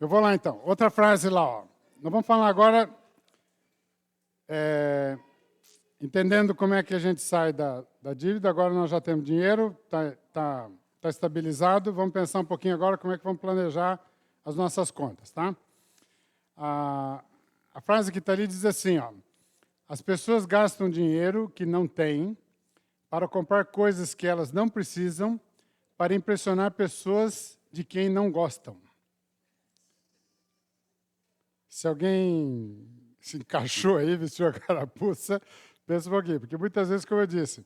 Eu vou lá, então. Outra frase lá, ó. Nós vamos falar agora, entendendo como é que a gente sai da dívida. Agora nós já temos dinheiro, tá estabilizado. Vamos pensar um pouquinho agora como é que vamos planejar as nossas contas, tá? A frase que está ali diz assim, ó. As pessoas gastam dinheiro que não têm para comprar coisas que elas não precisam para impressionar pessoas de quem não gostam. Se alguém se encaixou aí, vestiu a carapuça, pensa um pouquinho. Porque muitas vezes, como eu disse,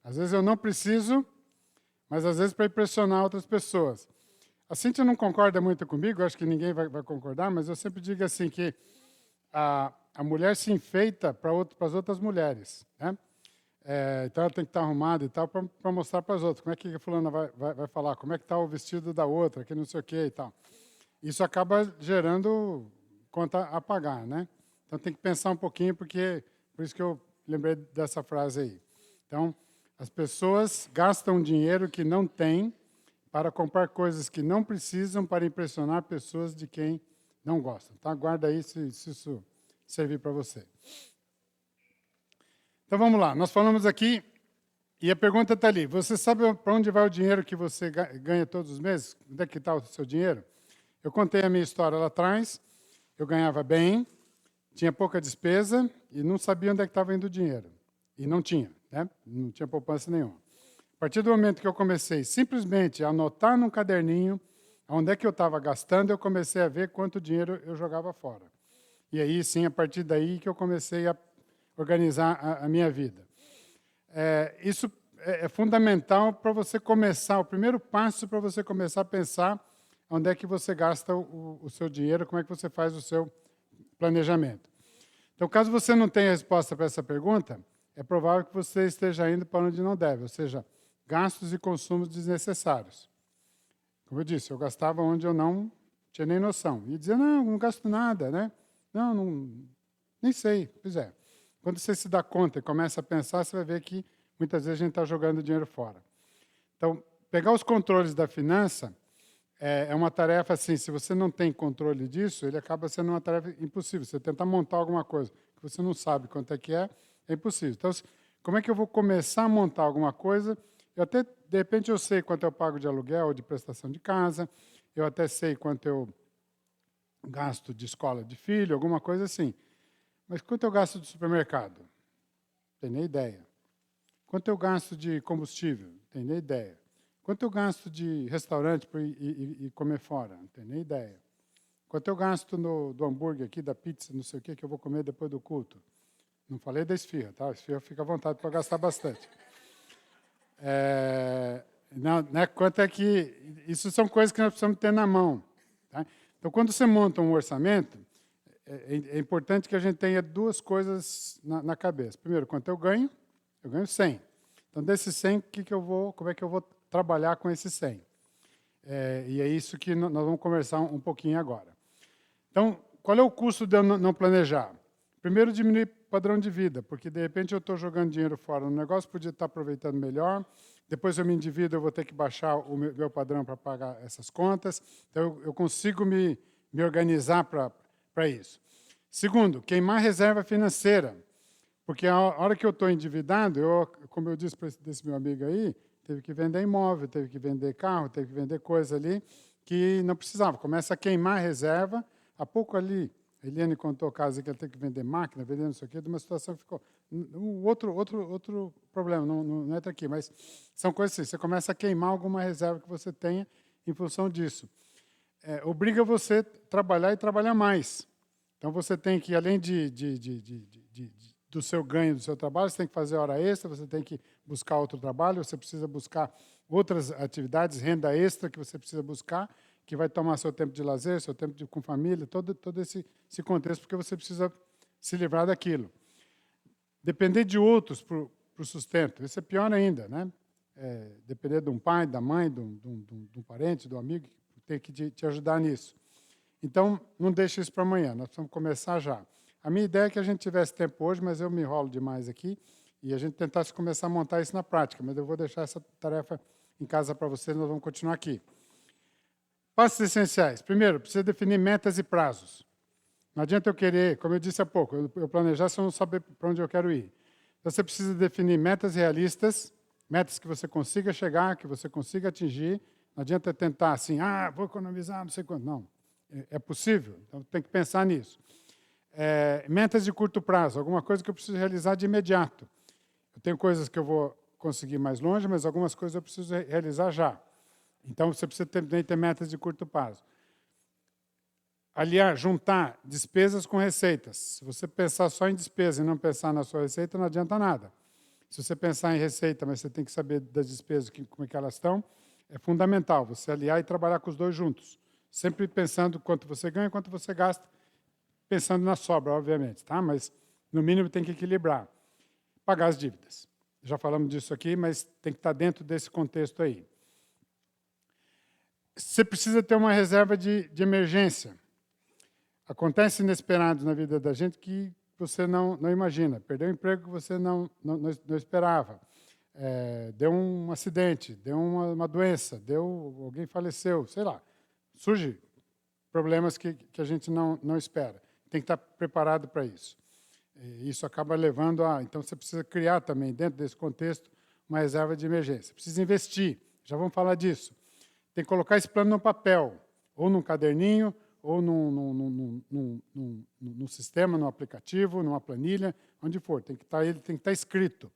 às vezes eu não preciso, mas às vezes para impressionar outras pessoas. A Cíntia não concorda muito comigo, acho que ninguém vai concordar, mas eu sempre digo assim que a mulher se enfeita para as outras mulheres, né? Então ela tem que estar arrumada e tal para mostrar para as outras. Como é que a fulana vai falar? Como é que está o vestido da outra, que não sei o quê e tal. Isso acaba gerando conta a pagar, né? Então tem que pensar um pouquinho, porque por isso que eu lembrei dessa frase aí. Então, as pessoas gastam dinheiro que não têm para comprar coisas que não precisam para impressionar pessoas de quem não gostam. Tá? Guarda aí se isso servir para você. Então vamos lá, nós falamos aqui, e a pergunta está ali. Você sabe para onde vai o dinheiro que você ganha todos os meses? Onde é que está o seu dinheiro? Eu contei a minha história lá atrás, eu ganhava bem, tinha pouca despesa e não sabia onde é que estava indo o dinheiro. E não tinha, né? Não tinha poupança nenhuma. A partir do momento que eu comecei simplesmente a anotar num caderninho onde é que eu estava gastando, eu comecei a ver quanto dinheiro eu jogava fora. E aí, sim, a partir daí que eu comecei a organizar a minha vida. Isso é fundamental para você começar, o primeiro passo para você começar a pensar onde é que você gasta o seu dinheiro, como é que você faz o seu planejamento. Então, caso você não tenha resposta para essa pergunta, é provável que você esteja indo para onde não deve, ou seja, gastos e consumos desnecessários. Como eu disse, eu gastava onde eu não tinha nem noção. E dizia, não gasto nada, né? Não, nem sei. Pois é. Quando você se dá conta e começa a pensar, você vai ver que muitas vezes a gente está jogando dinheiro fora. Então, pegar os controles da finança é uma tarefa assim, se você não tem controle disso, ele acaba sendo uma tarefa impossível. Você tentar montar alguma coisa que você não sabe quanto é impossível. Então, como é que eu vou começar a montar alguma coisa? Eu até, de repente, eu sei quanto eu pago de aluguel ou de prestação de casa, eu até sei quanto eu gasto de escola de filho, alguma coisa assim. Mas quanto eu gasto de supermercado? Não tenho nem ideia. Quanto eu gasto de combustível? Não tenho nem ideia. Quanto eu gasto de restaurante para ir comer fora? Não tenho nem ideia. Quanto eu gasto do hambúrguer aqui, da pizza, não sei o que eu vou comer depois do culto? Não falei da esfirra, tá? A esfirra fica à vontade para gastar bastante. Não, né? Quanto é que... Isso são coisas que nós precisamos ter na mão. Tá? Então, quando você monta um orçamento, é importante que a gente tenha duas coisas na cabeça. Primeiro, quanto eu ganho? Eu ganho 100. Então, desses 100, como é que eu vou trabalhar com esses 100? E é isso que nós vamos conversar um pouquinho agora. Então, qual é o custo de eu não planejar? Primeiro, diminuir o padrão de vida, porque, de repente, eu estou jogando dinheiro fora no negócio, podia estar aproveitando melhor. Depois eu me endivido, eu vou ter que baixar o meu padrão para pagar essas contas. Então, eu consigo me organizar para isso. Segundo, queimar reserva financeira. Porque a hora que eu estou endividado, como eu disse para esse meu amigo aí, teve que vender imóvel, teve que vender carro, teve que vender coisa ali que não precisava. Começa a queimar a reserva. Há pouco ali, a Eliane contou o caso que ela teve que vender máquina, vender não sei o quê, de uma situação que ficou... Outro problema, não entra aqui, mas são coisas assim. Você começa a queimar alguma reserva que você tenha em função disso. Obriga você a trabalhar e trabalhar mais. Então, você tem que, além do seu ganho, do seu trabalho, você tem que fazer hora extra, você tem que buscar outro trabalho, você precisa buscar outras atividades, renda extra que você precisa buscar, que vai tomar seu tempo de lazer, seu tempo com família, todo esse contexto, porque você precisa se livrar daquilo. Depender de outros para o sustento, isso é pior ainda, né? Depender de um pai, da mãe, de um parente, de um amigo, que tem que te ajudar nisso. Então, não deixe isso para amanhã, nós precisamos começar já. A minha ideia é que a gente tivesse tempo hoje, mas eu me enrolo demais aqui, e a gente tentasse começar a montar isso na prática, mas eu vou deixar essa tarefa em casa para vocês, nós vamos continuar aqui. Passos essenciais. Primeiro, precisa definir metas e prazos. Não adianta eu querer, como eu disse há pouco, eu planejar se eu não saber para onde eu quero ir. Então, você precisa definir metas realistas, metas que você consiga chegar, que você consiga atingir. Não adianta tentar assim, vou economizar, não sei quanto. Não, é possível, então tem que pensar nisso. Metas de curto prazo, alguma coisa que eu preciso realizar de imediato. Eu tenho coisas que eu vou conseguir mais longe, mas algumas coisas eu preciso realizar já. Então, você precisa também ter metas de curto prazo. Aliar, juntar despesas com receitas. Se você pensar só em despesa e não pensar na sua receita, não adianta nada. Se você pensar em receita, mas você tem que saber das despesas, como é que elas estão, é fundamental você aliar e trabalhar com os dois juntos. Sempre pensando quanto você ganha e quanto você gasta, pensando na sobra, obviamente, tá? Mas, no mínimo, tem que equilibrar. Pagar as dívidas. Já falamos disso aqui, mas tem que estar dentro desse contexto aí. Você precisa ter uma reserva de emergência. Acontece inesperados na vida da gente que você não imagina. Perdeu um emprego que você não esperava. Deu um acidente, deu uma doença, alguém faleceu, sei lá. Surge problemas que a gente não espera. Tem que estar preparado para isso. E isso acaba levando a... Então, você precisa criar também, dentro desse contexto, uma reserva de emergência. Precisa investir. Já vamos falar disso. Tem que colocar esse plano no papel, ou num caderninho, ou num sistema, num aplicativo, numa planilha, onde for. Ele tem que estar escrito.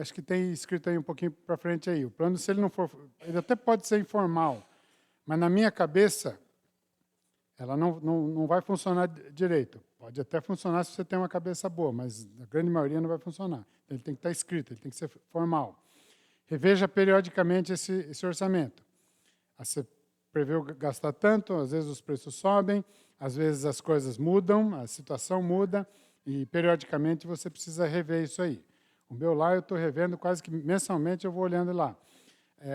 Acho que tem escrito aí um pouquinho para frente aí. O plano, se ele não for... Ele até pode ser informal, mas na minha cabeça, ela não vai funcionar direito. Pode até funcionar se você tem uma cabeça boa, mas a grande maioria não vai funcionar. Ele tem que estar escrito, ele tem que ser formal. Reveja periodicamente esse orçamento. Você preveu gastar tanto, às vezes os preços sobem, às vezes as coisas mudam, a situação muda, e periodicamente você precisa rever isso aí. O meu lá eu estou revendo quase que mensalmente, eu vou olhando lá.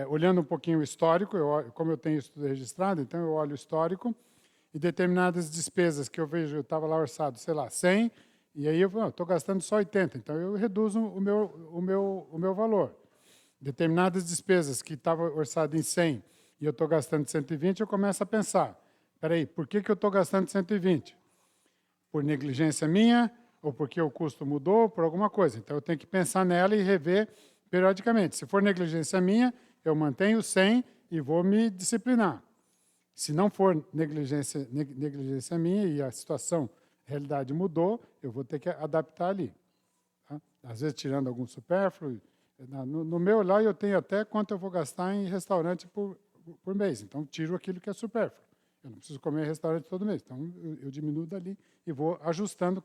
Olhando um pouquinho o histórico, como eu tenho isso tudo registrado, então eu olho o histórico, e determinadas despesas que eu vejo, eu estava lá orçado, sei lá, 100, e aí eu estou gastando só 80, então eu reduzo o meu valor. Determinadas despesas que estava orçado em 100, e eu estou gastando 120, eu começo a pensar, espera aí, por que eu estou gastando 120? Por negligência minha, ou porque o custo mudou, por alguma coisa. Então, eu tenho que pensar nela e rever periodicamente. Se for negligência minha, eu mantenho 100 e vou me disciplinar. Se não for negligência minha e a situação, a realidade mudou, eu vou ter que adaptar ali. Tá? Às vezes, tirando algum supérfluo. No meu lá, eu tenho até quanto eu vou gastar em restaurante por mês. Então, tiro aquilo que é supérfluo. Eu não preciso comer em restaurante todo mês. Então, eu diminuo dali e vou ajustando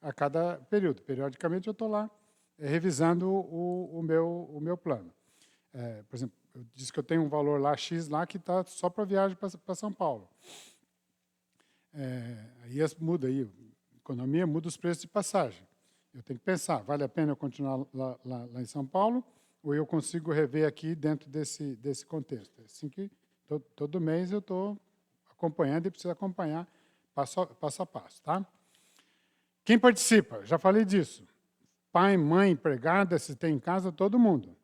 a cada período. Periodicamente, eu estou lá revisando o meu plano. Por exemplo, eu disse que eu tenho um valor lá, X, lá, que está só para viagem para São Paulo. Aí muda aí, a economia muda os preços de passagem. Eu tenho que pensar, vale a pena eu continuar lá em São Paulo ou eu consigo rever aqui dentro desse contexto? É assim que todo mês eu estou acompanhando e preciso acompanhar passo a passo. Tá? Quem participa? Já falei disso. Pai, mãe, empregada, se tem em casa, todo mundo.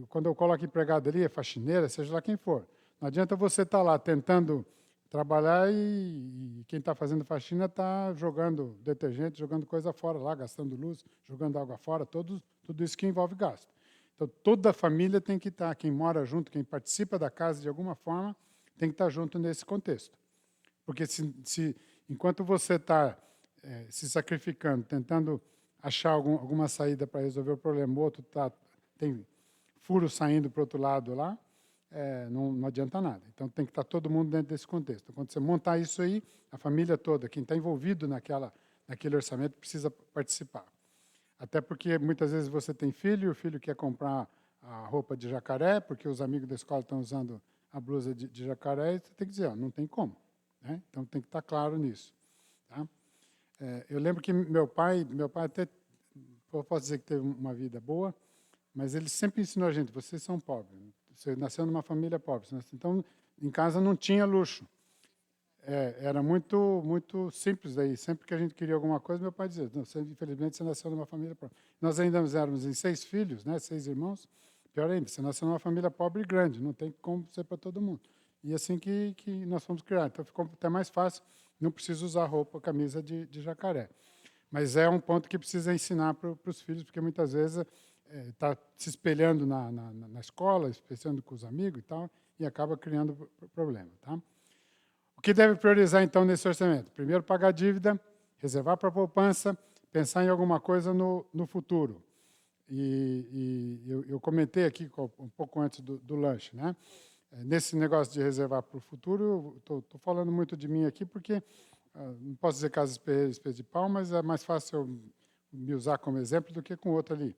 Quando eu coloco empregado ali, é faxineira, seja lá quem for. Não adianta você estar lá tentando trabalhar e quem está fazendo faxina está jogando detergente, jogando coisa fora lá, gastando luz, jogando água fora, tudo isso que envolve gasto. Então, toda a família tem que estar, quem mora junto, quem participa da casa de alguma forma, tem que estar junto nesse contexto. Porque enquanto você está se sacrificando, tentando achar alguma saída para resolver o problema, o outro tem furo saindo para o outro lado lá, não adianta nada. Então, tem que estar todo mundo dentro desse contexto. Quando você montar isso aí, a família toda, quem está envolvido naquele orçamento, precisa participar. Até porque, muitas vezes, você tem filho, e o filho quer comprar a roupa de jacaré, porque os amigos da escola estão usando a blusa de jacaré, e você tem que dizer, não tem como. Né? Então, tem que estar claro nisso. Tá? Eu lembro que meu pai até, eu posso dizer que teve uma vida boa, mas ele sempre ensinou a gente, vocês são pobres, você nasceu numa família pobre. Então, em casa não tinha luxo. Era muito simples daí. Sempre que a gente queria alguma coisa, meu pai dizia, não, infelizmente você nasceu numa família pobre. Nós ainda éramos em 6 filhos, né, 6 irmãos. Pior ainda, você nasceu numa família pobre e grande, não tem como ser para todo mundo. e assim que nós fomos criar. Então, ficou até mais fácil, não preciso usar roupa, camisa de jacaré. Mas é um ponto que precisa ensinar para os filhos, porque muitas vezes está se espelhando na escola, espelhando com os amigos e tal, e acaba criando problema. Tá? O que deve priorizar, então, nesse orçamento? Primeiro, pagar a dívida, reservar para a poupança, pensar em alguma coisa no futuro. E eu comentei aqui um pouco antes do lanche, né? Nesse negócio de reservar para o futuro, estou falando muito de mim aqui, porque não posso dizer caso espelho de pau, mas é mais fácil eu me usar como exemplo do que com outro ali.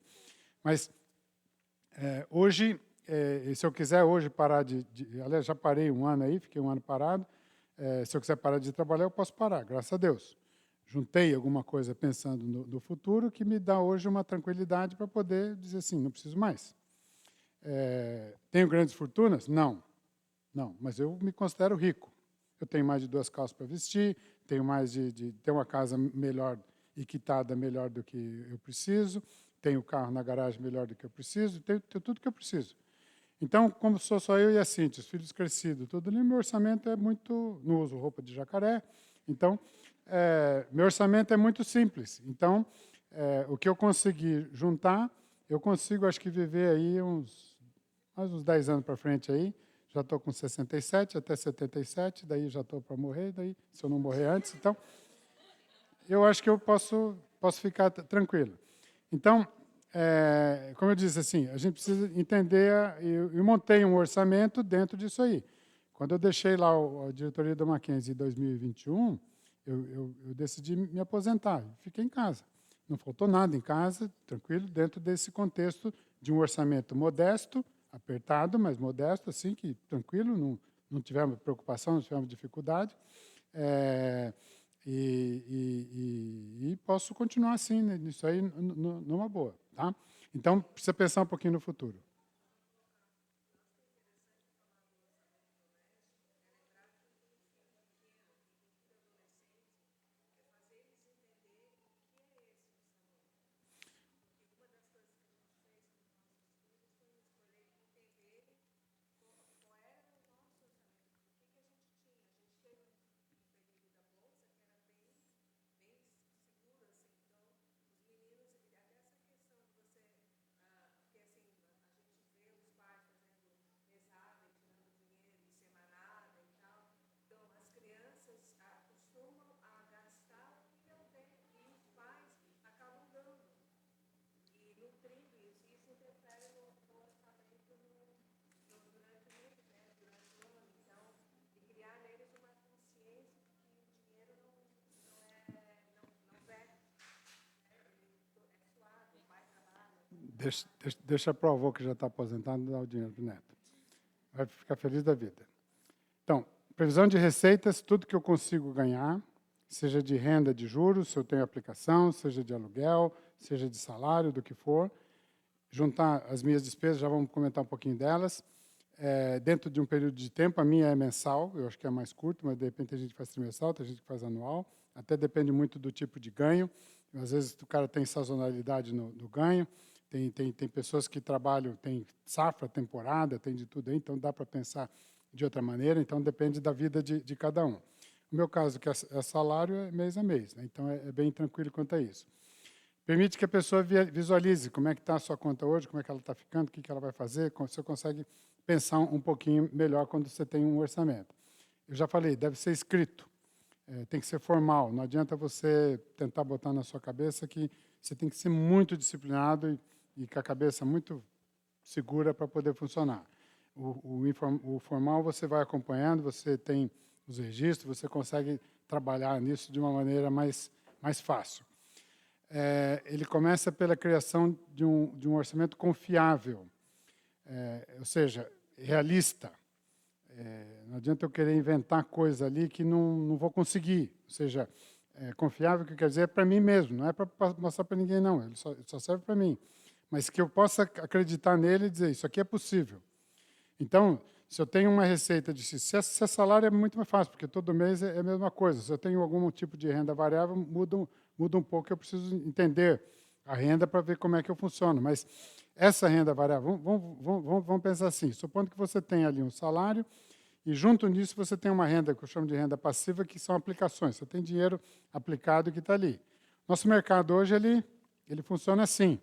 Mas hoje, se eu quiser hoje parar aliás, já parei um ano aí, fiquei um ano parado, se eu quiser parar de trabalhar, eu posso parar, graças a Deus. Juntei alguma coisa pensando no futuro que me dá hoje uma tranquilidade para poder dizer assim, não preciso mais. Tenho grandes fortunas? Não. Não, mas eu me considero rico. Eu tenho mais de 2 calças para vestir, tenho mais de ter uma casa melhor e quitada melhor do que eu preciso, tenho carro na garagem melhor do que eu preciso, tenho tudo que eu preciso. Então, como sou só eu e a Cíntia, os filhos crescidos, tudo ali, meu orçamento é muito... Não uso roupa de jacaré, então, meu orçamento é muito simples. Então, o que eu conseguir juntar, eu consigo, acho que, viver aí mais uns 10 anos para frente aí. Já estou com 67, até 77, daí já estou para morrer, daí, se eu não morrer antes, então, eu acho que eu posso ficar tranquilo. Então, como eu disse, assim, a gente precisa entender, eu montei um orçamento dentro disso aí. Quando eu deixei lá a diretoria do Mackenzie em 2021, eu decidi me aposentar, fiquei em casa. Não faltou nada em casa, tranquilo, dentro desse contexto de um orçamento modesto, apertado, mas modesto, assim, que tranquilo, não tivemos preocupação, não tivemos dificuldade. E posso continuar assim, né, nisso aí, numa boa. Tá? Então, precisa pensar um pouquinho no futuro. Deixa para o avô que já está aposentado dar o dinheiro para o neto. Vai ficar feliz da vida. Então, previsão de receitas, tudo que eu consigo ganhar, seja de renda de juros, se eu tenho aplicação, seja de aluguel, seja de salário, do que for. Juntar as minhas despesas, já vamos comentar um pouquinho delas. Dentro de um período de tempo, a minha é mensal, eu acho que é mais curto, mas de repente a gente faz trimestral, tem gente que faz anual, até depende muito do tipo de ganho. Às vezes o cara tem sazonalidade no ganho, tem pessoas que trabalham, tem safra, temporada, tem de tudo aí, então dá para pensar de outra maneira, então depende da vida de cada um. No meu caso, que é salário, é mês a mês, né? Então é bem tranquilo quanto a isso. Permite que a pessoa visualize como é que está a sua conta hoje, como é que ela está ficando, o que ela vai fazer, você consegue pensar um pouquinho melhor quando você tem um orçamento. Eu já falei, deve ser escrito, tem que ser formal, não adianta você tentar botar na sua cabeça que você tem que ser muito disciplinado e com a cabeça muito segura para poder funcionar. O formal você vai acompanhando, você tem os registros, você consegue trabalhar nisso de uma maneira mais fácil. Ele começa pela criação de um orçamento confiável, ou seja, realista. Não adianta eu querer inventar coisa ali que não vou conseguir. Ou seja, confiável, que quer dizer, é para mim mesmo, não é para mostrar para ninguém, não. Ele só serve para mim. Mas que eu possa acreditar nele e dizer, isso aqui é possível. Então, se eu tenho uma receita de... Se é salário, é muito mais fácil, porque todo mês é a mesma coisa. Se eu tenho algum tipo de renda variável, muda um pouco, eu preciso entender a renda para ver como é que eu funciono. Mas essa renda variável, vamos pensar assim, supondo que você tem ali um salário e junto nisso você tem uma renda que eu chamo de renda passiva, que são aplicações. Você tem dinheiro aplicado que está ali. Nosso mercado hoje, ele funciona assim.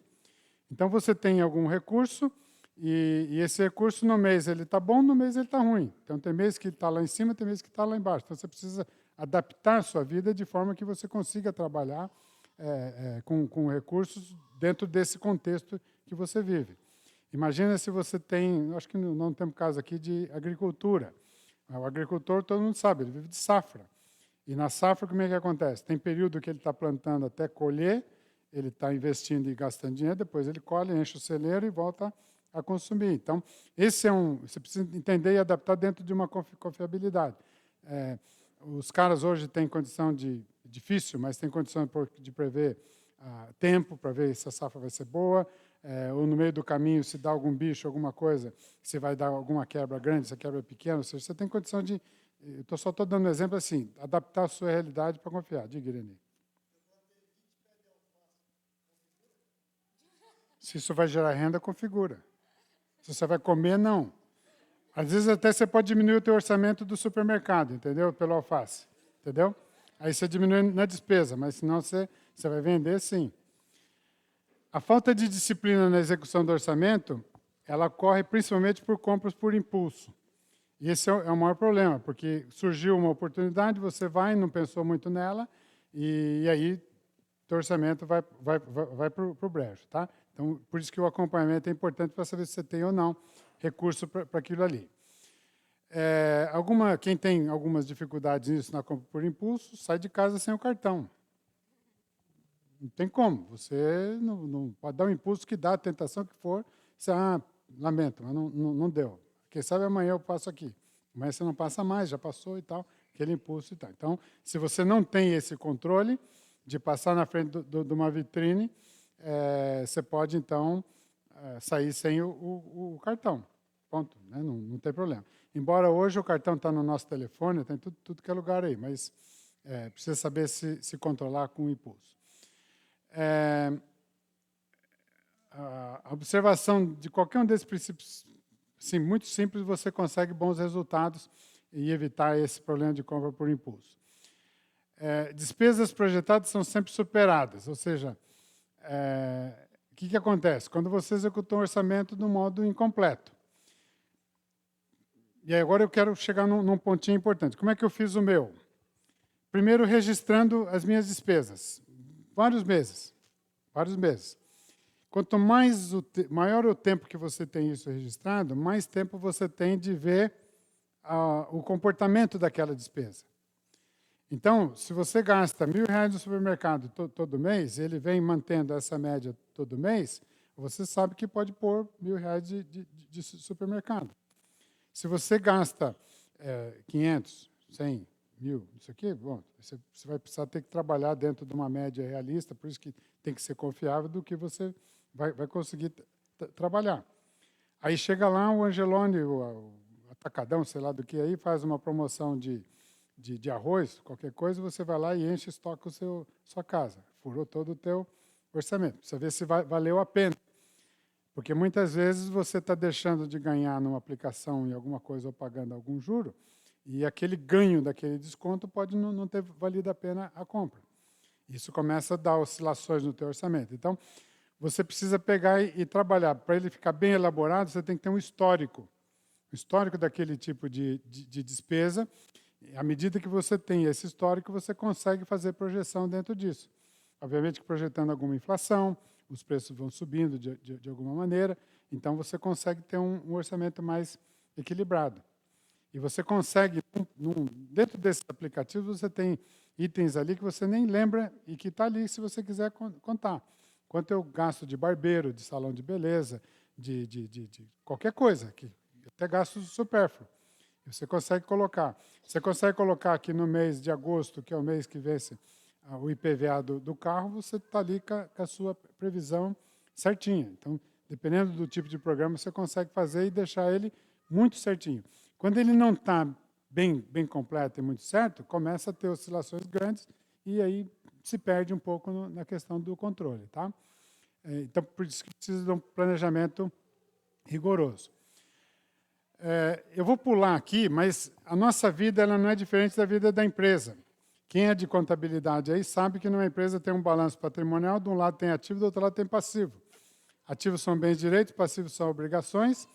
Então, você tem algum recurso, e esse recurso no mês ele está bom, no mês ele está ruim. Então, tem mês que está lá em cima, tem mês que está lá embaixo. Então, você precisa adaptar a sua vida de forma que você consiga trabalhar com recursos dentro desse contexto que você vive. Imagina se você tem, acho que não temos caso aqui de agricultura. O agricultor, todo mundo sabe, ele vive de safra. E na safra, como é que acontece? Tem período que ele está plantando até colher, ele está investindo e gastando dinheiro, depois ele colhe, enche o celeiro e volta a consumir. Então, você precisa entender e adaptar dentro de uma confiabilidade. Os caras hoje têm condição difícil, mas têm condição de prever tempo, para ver se a safra vai ser boa, ou no meio do caminho, se dá algum bicho, alguma coisa, se vai dar alguma quebra grande, se a quebra é pequena, ou seja, você tem condição de... Só estou dando um exemplo assim, adaptar a sua realidade para confiar. Diga, Irene. Se isso vai gerar renda, configura. Se você vai comer, não. Às vezes até você pode diminuir o teu orçamento do supermercado, entendeu? Pelo alface, entendeu? Aí você diminui na despesa, mas senão você vai vender, sim. A falta de disciplina na execução do orçamento, ela ocorre principalmente por compras por impulso. E esse é o maior problema, porque surgiu uma oportunidade, você vai, não pensou muito nela, e aí o orçamento vai para o brejo. Tá? Então, por isso que o acompanhamento é importante para saber se você tem ou não recurso para aquilo ali. Quem tem algumas dificuldades nisso na compra por impulso, sai de casa sem o cartão. Não tem como. Você não pode dar o impulso que dá, a tentação que for. Você, lamento, mas não deu. Quem sabe amanhã eu passo aqui. Amanhã você não passa mais, já passou e tal, aquele impulso e tal. Então, se você não tem esse controle de passar na frente de uma vitrine, você pode, então, sair sem o cartão. Ponto. Né? Não tem problema. Embora hoje o cartão está no nosso telefone, tem tudo que é lugar aí, mas precisa saber se controlar com o impulso. A observação de qualquer um desses princípios, sim, muito simples, você consegue bons resultados e evitar esse problema de compra por impulso. Despesas projetadas são sempre superadas, ou seja, o que acontece? Quando você executa um orçamento de um modo incompleto. E agora eu quero chegar num pontinho importante. Como é que eu fiz o meu? Primeiro, registrando as minhas despesas. Vários meses. Quanto maior o tempo que você tem isso registrado, mais tempo você tem de ver o comportamento daquela despesa. Então, se você gasta R$1.000 no supermercado todo mês, ele vem mantendo essa média todo mês, você sabe que pode pôr R$1.000 de supermercado. Se você gasta 500, 100, 1.000, isso aqui, bom, você vai precisar ter que trabalhar dentro de uma média realista, por isso que tem que ser confiável do que você vai conseguir trabalhar. Aí chega lá o Angelone, o Atacadão, sei lá do que aí, faz uma promoção de arroz, qualquer coisa, você vai lá e enche e estoca sua casa. Furou todo o teu orçamento. Precisa ver se valeu a pena. Porque muitas vezes você está deixando de ganhar numa aplicação em alguma coisa ou pagando algum juro, e aquele ganho daquele desconto pode não ter valido a pena a compra. Isso começa a dar oscilações no teu orçamento. Então, você precisa pegar e trabalhar. Para ele ficar bem elaborado, você tem que ter um histórico. O histórico daquele tipo de despesa. À medida que você tem esse histórico, você consegue fazer projeção dentro disso. Obviamente que projetando alguma inflação, os preços vão subindo de alguma maneira, então você consegue ter um orçamento mais equilibrado. E você consegue, dentro desses aplicativos, você tem itens ali que você nem lembra e que está ali se você quiser contar. Quanto eu gasto de barbeiro, de salão de beleza, de qualquer coisa, até gastos supérfluos. Você consegue colocar. Você consegue colocar aqui no mês de agosto, que é o mês que vence o IPVA do carro, você está ali com a sua previsão certinha. Então, dependendo do tipo de programa, você consegue fazer e deixar ele muito certinho. Quando ele não está bem completo e muito certo, começa a ter oscilações grandes e aí se perde um pouco na questão do controle. Tá? Então, por isso que precisa de um planejamento rigoroso. Eu vou pular aqui, mas a nossa vida ela não é diferente da vida da empresa. Quem é de contabilidade aí sabe que numa empresa tem um balanço patrimonial, de um lado tem ativo, do outro lado tem passivo. Ativos são bens e direitos, passivos são obrigações,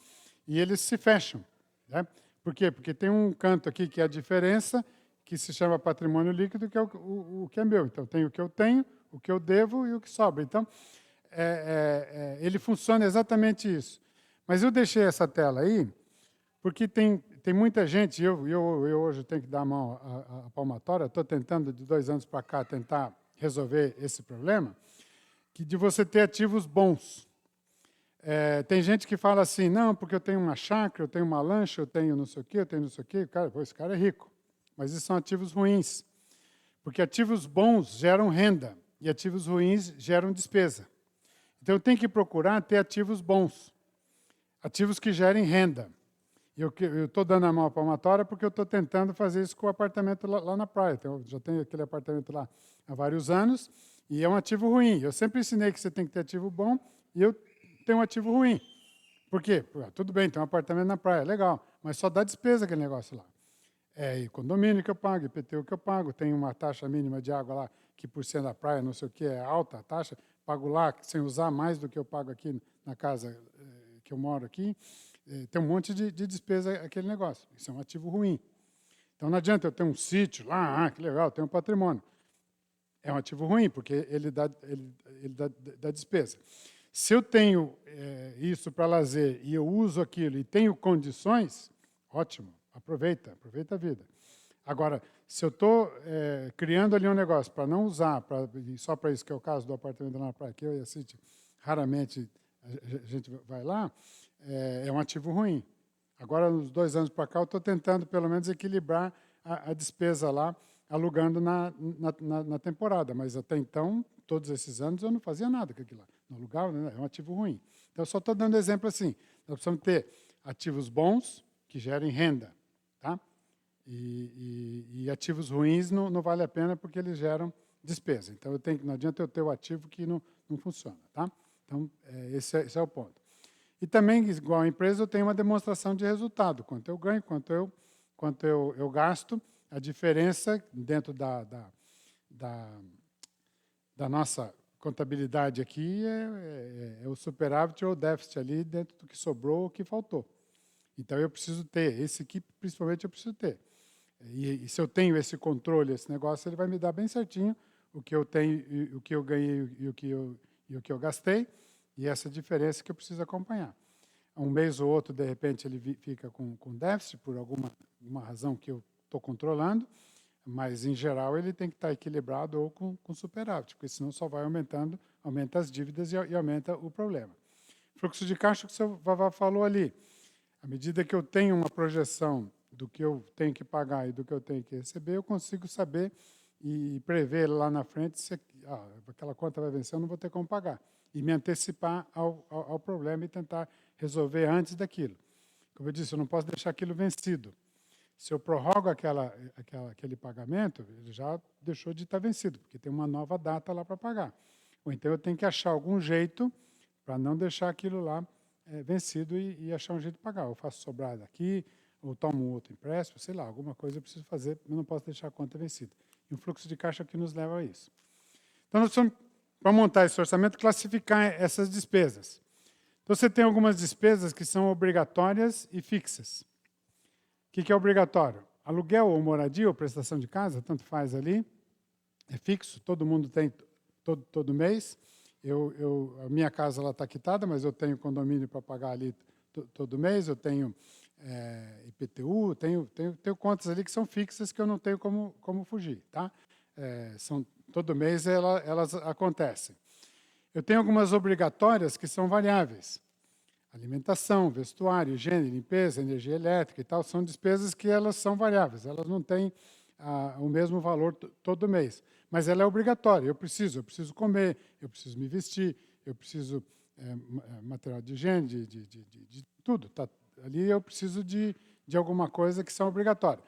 e eles se fecham. Né? Por quê? Porque tem um canto aqui que é a diferença, que se chama patrimônio líquido, que é o que é meu. Então, tem o que eu tenho, o que eu devo e o que sobra. Então, ele funciona exatamente isso. Mas eu deixei essa tela aí, porque tem muita gente, eu hoje tenho que dar a mão à palmatória, estou tentando, de 2 anos para cá, tentar resolver esse problema, que de você ter ativos bons. Tem gente que fala assim, não, porque eu tenho uma chácara, eu tenho uma lancha, eu tenho não sei o quê, eu tenho não sei o quê. Cara, pô, esse cara é rico. Mas isso são ativos ruins. Porque ativos bons geram renda e ativos ruins geram despesa. Então, eu tenho que procurar ter ativos bons. Ativos que gerem renda. Eu estou dando a mão à palmatória porque eu estou tentando fazer isso com o apartamento lá na praia. Então, eu já tenho aquele apartamento lá há vários anos e é um ativo ruim. Eu sempre ensinei que você tem que ter ativo bom e eu tenho um ativo ruim. Por quê? Tudo bem, tem um apartamento na praia, legal, mas só dá despesa aquele negócio lá. É condomínio que eu pago, IPTU que eu pago, tem uma taxa mínima de água lá que por ser da praia, não sei o que, é alta a taxa, pago lá sem usar mais do que eu pago aqui na casa que eu moro aqui. Tem um monte de despesa aquele negócio. Isso é um ativo ruim. Então, não adianta eu ter um sítio lá, que legal, tenho um patrimônio. É um ativo ruim, porque ele dá despesa. Se eu tenho isso para lazer e eu uso aquilo e tenho condições, ótimo, aproveita a vida. Agora, se eu estou criando ali um negócio para não usar, só para isso, que é o caso do apartamento lá na praia, que eu e a City, raramente a gente vai lá, é um ativo ruim. Agora, nos 2 anos para cá, eu estou tentando, pelo menos, equilibrar a despesa lá, alugando na temporada. Mas, até então, todos esses anos, eu não fazia nada com aquilo lá. Não alugava, né? É um ativo ruim. Então, eu só estou dando exemplo assim. Nós precisamos ter ativos bons que gerem renda. Tá? E ativos ruins não vale a pena porque eles geram despesa. Então, não adianta eu ter o ativo que não funciona. Tá? Então, esse é o ponto. E também, igual a empresa, eu tenho uma demonstração de resultado. Quanto eu ganho, quanto eu gasto, a diferença dentro da nossa contabilidade aqui é o superávit ou o déficit ali dentro do que sobrou ou que faltou. Então, eu preciso ter. Esse aqui, principalmente, eu preciso ter. E se eu tenho esse controle, esse negócio, ele vai me dar bem certinho o que eu tenho, o que eu ganhei e o que eu gastei, e essa diferença que eu preciso acompanhar. Um mês ou outro, de repente, ele fica com déficit, por alguma razão que eu estou controlando, mas, em geral, ele tem que estar equilibrado ou com superávit, porque senão só vai aumentando, aumenta as dívidas e aumenta o problema. Fluxo de caixa que o seu Vavá falou ali. À medida que eu tenho uma projeção do que eu tenho que pagar e do que eu tenho que receber, eu consigo saber e prever lá na frente se aquela conta vai vencer, eu não vou ter como pagar. E me antecipar ao problema e tentar resolver antes daquilo. Como eu disse, eu não posso deixar aquilo vencido. Se eu prorrogo aquele pagamento, ele já deixou de estar vencido, porque tem uma nova data lá para pagar. Ou então eu tenho que achar algum jeito para não deixar aquilo lá vencido e achar um jeito de pagar. Eu faço sobrar daqui, ou tomo um outro empréstimo, sei lá, alguma coisa eu preciso fazer, eu não posso deixar a conta vencida. E o fluxo de caixa que nos leva a isso. Então, nós precisamos, para montar esse orçamento, classificar essas despesas. Então, você tem algumas despesas que são obrigatórias e fixas. O que é obrigatório? Aluguel ou moradia ou prestação de casa, tanto faz ali, é fixo, todo mundo tem todo mês. A minha casa está quitada, mas eu tenho condomínio para pagar ali todo mês, eu tenho IPTU, tenho contas ali que são fixas que eu não tenho como fugir. Tá? Todo mês elas acontecem. Eu tenho algumas obrigatórias que são variáveis. Alimentação, vestuário, higiene, limpeza, energia elétrica e tal, são despesas que elas são variáveis, elas não têm o mesmo valor todo mês. Mas ela é obrigatória, eu preciso comer, eu preciso me vestir, eu preciso material de higiene, de tudo. Tá? Ali eu preciso de alguma coisa que são obrigatórias.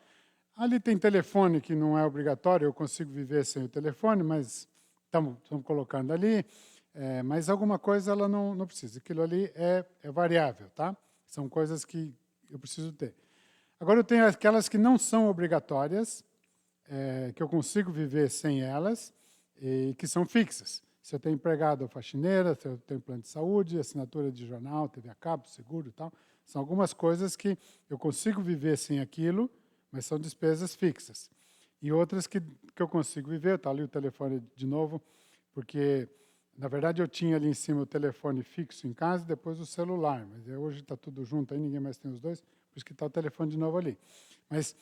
Ali tem telefone que não é obrigatório, eu consigo viver sem o telefone, mas estamos colocando ali. Mas alguma coisa ela não precisa. Aquilo ali é variável, tá? São coisas que eu preciso ter. Agora, eu tenho aquelas que não são obrigatórias, que eu consigo viver sem elas, e que são fixas. Se eu tenho empregado ou faxineira, se eu tenho plano de saúde, assinatura de jornal, TV a cabo, seguro e tal, são algumas coisas que eu consigo viver sem aquilo, mas são despesas fixas. E outras que eu consigo viver, está ali o telefone de novo, porque, na verdade, eu tinha ali em cima o telefone fixo em casa e depois o celular, mas hoje está tudo junto, aí ninguém mais tem os dois, por isso que está o telefone de novo ali. Mas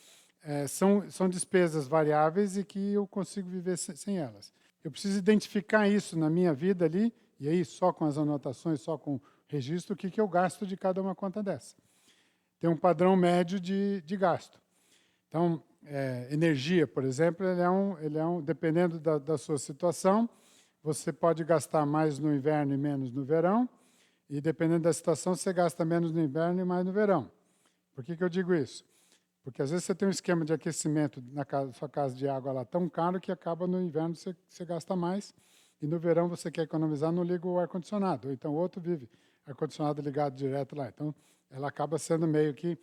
são despesas variáveis e que eu consigo viver sem elas. Eu preciso identificar isso na minha vida ali, e aí só com as anotações, só com o registro, o que eu gasto de cada uma conta dessa. Tem um padrão médio de gasto. Então, energia, por exemplo, dependendo da sua situação, você pode gastar mais no inverno e menos no verão, e dependendo da situação, você gasta menos no inverno e mais no verão. Por que eu digo isso? Porque às vezes você tem um esquema de aquecimento na sua casa de água lá tão caro que acaba no inverno você gasta mais, e no verão você quer economizar, não liga o ar-condicionado. Ou então o outro vive ar-condicionado ligado direto lá. Então, ela acaba sendo meio que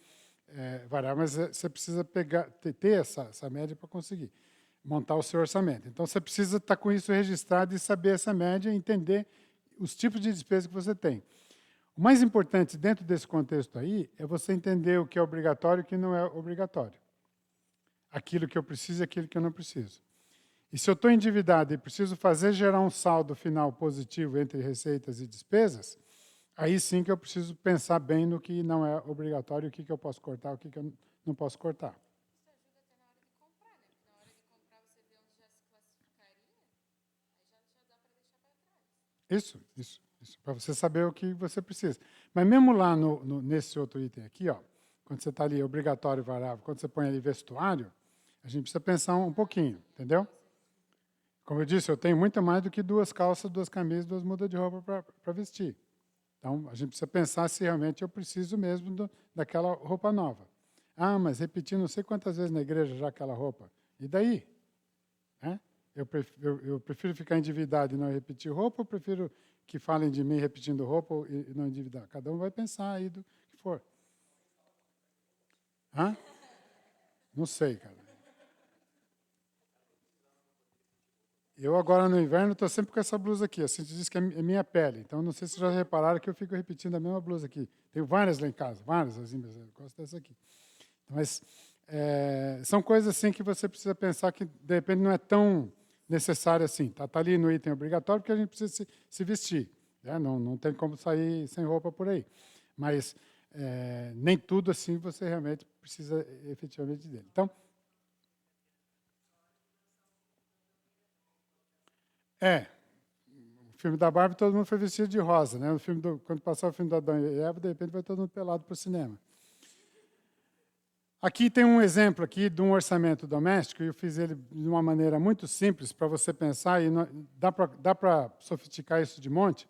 variável, mas você precisa ter essa média para conseguir montar o seu orçamento. Então, você precisa estar com isso registrado e saber essa média e entender os tipos de despesa que você tem. O mais importante dentro desse contexto aí é você entender o que é obrigatório e o que não é obrigatório. Aquilo que eu preciso e aquilo que eu não preciso. E se eu estou endividado e preciso fazer gerar um saldo final positivo entre receitas e despesas, aí sim que eu preciso pensar bem no que não é obrigatório, o que eu posso cortar, o que eu não posso cortar. Isso. Para você saber o que você precisa. Mas mesmo lá nesse outro item aqui, ó, quando você está ali, obrigatório, variável, quando você põe ali vestuário, a gente precisa pensar um pouquinho, entendeu? Como eu disse, eu tenho muito mais do que 2 calças, 2 camisas, 2 mudas de roupa para vestir. Então, a gente precisa pensar se realmente eu preciso mesmo daquela roupa nova. Ah, mas repetir não sei quantas vezes na igreja já aquela roupa. E daí? Eu prefiro ficar endividado e não repetir roupa, ou prefiro que falem de mim repetindo roupa e não endividar? Cada um vai pensar aí do que for. Hã? Não sei, cara. Eu agora no inverno estou sempre com essa blusa aqui. Assim, diz que é minha pele. Então, não sei se vocês já repararam que eu fico repetindo a mesma blusa aqui. Tenho várias lá em casa, várias, assim, eu gosto dessa aqui. Mas são coisas assim que você precisa pensar que, de repente, não é tão necessário assim. Tá ali no item obrigatório porque a gente precisa se vestir. Né? Não tem como sair sem roupa por aí. Mas nem tudo assim você realmente precisa efetivamente dele. Então, o filme da Barbie todo mundo foi vestido de rosa. Né? Quando passar o filme do Adão e Eva, de repente vai todo mundo pelado para o cinema. Aqui tem um exemplo aqui de um orçamento doméstico, e eu fiz ele de uma maneira muito simples para você pensar, e dá para sofisticar isso de monte,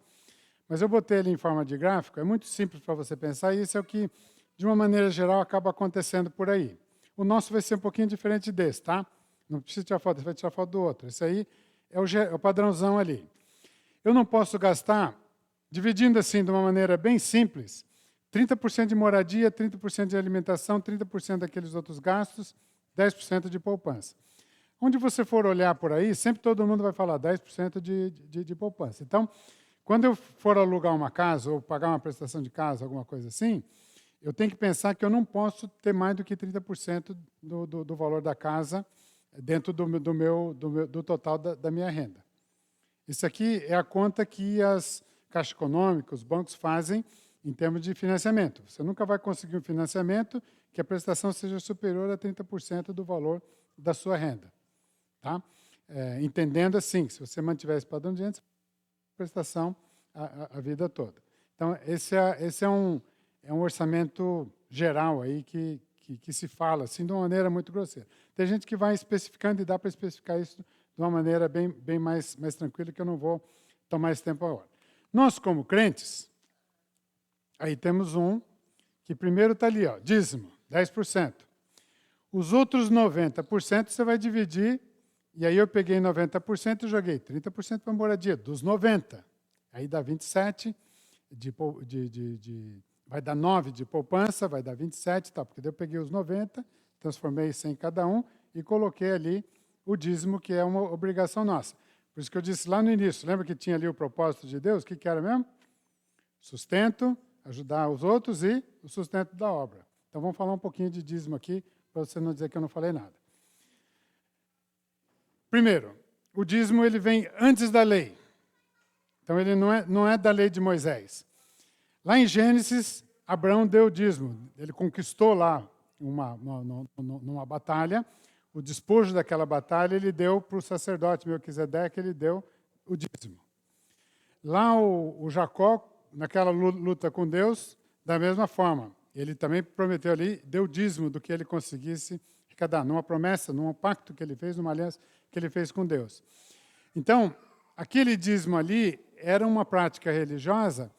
mas eu botei ele em forma de gráfico, é muito simples para você pensar, e isso é o que, de uma maneira geral, acaba acontecendo por aí. O nosso vai ser um pouquinho diferente desse, tá? Não precisa tirar foto, você vai tirar foto do outro. Esse aí é o padrãozão ali. Eu não posso gastar, dividindo assim de uma maneira bem simples, 30% de moradia, 30% de alimentação, 30% daqueles outros gastos, 10% de poupança. Onde você for olhar por aí, sempre todo mundo vai falar 10% de poupança. Então, quando eu for alugar uma casa ou pagar uma prestação de casa, alguma coisa assim, eu tenho que pensar que eu não posso ter mais do que 30% do valor da casa dentro do total da minha renda. Isso aqui é a conta que as caixas econômicas, os bancos fazem em termos de financiamento. Você nunca vai conseguir um financiamento que a prestação seja superior a 30% do valor da sua renda. Tá? Entendendo assim, que se você mantiver esse padrão de renda, prestação a vida toda. Então, esse é um orçamento geral aí que se fala assim, de uma maneira muito grosseira. Tem gente que vai especificando e dá para especificar isso de uma maneira bem mais tranquila, que eu não vou tomar esse tempo agora. Nós, como crentes, aí temos que primeiro está ali, ó, dízimo, 10%. Os outros 90% você vai dividir, e aí eu peguei 90% e joguei 30% para moradia, dos 90%. Aí dá 27% vai dar 9 de poupança, vai dar 27, tá? Porque daí eu peguei os 90, transformei 100 em cada um e coloquei ali o dízimo, que é uma obrigação nossa. Por isso que eu disse lá no início, lembra que tinha ali o propósito de Deus? O que era mesmo? Sustento, ajudar os outros e o sustento da obra. Então vamos falar um pouquinho de dízimo aqui, para você não dizer que eu não falei nada. Primeiro, o dízimo ele vem antes da lei. Então ele não é da lei de Moisés. Lá em Gênesis, Abraão deu o dízimo. Ele conquistou lá numa batalha. O despojo daquela batalha ele deu para o sacerdote Melquisedeque, ele deu o dízimo. Lá o Jacó, naquela luta com Deus, da mesma forma. Ele também prometeu ali, deu o dízimo do que ele conseguisse arrecadar, numa promessa, num pacto que ele fez, numa aliança que ele fez com Deus. Então, aquele dízimo ali era uma prática religiosa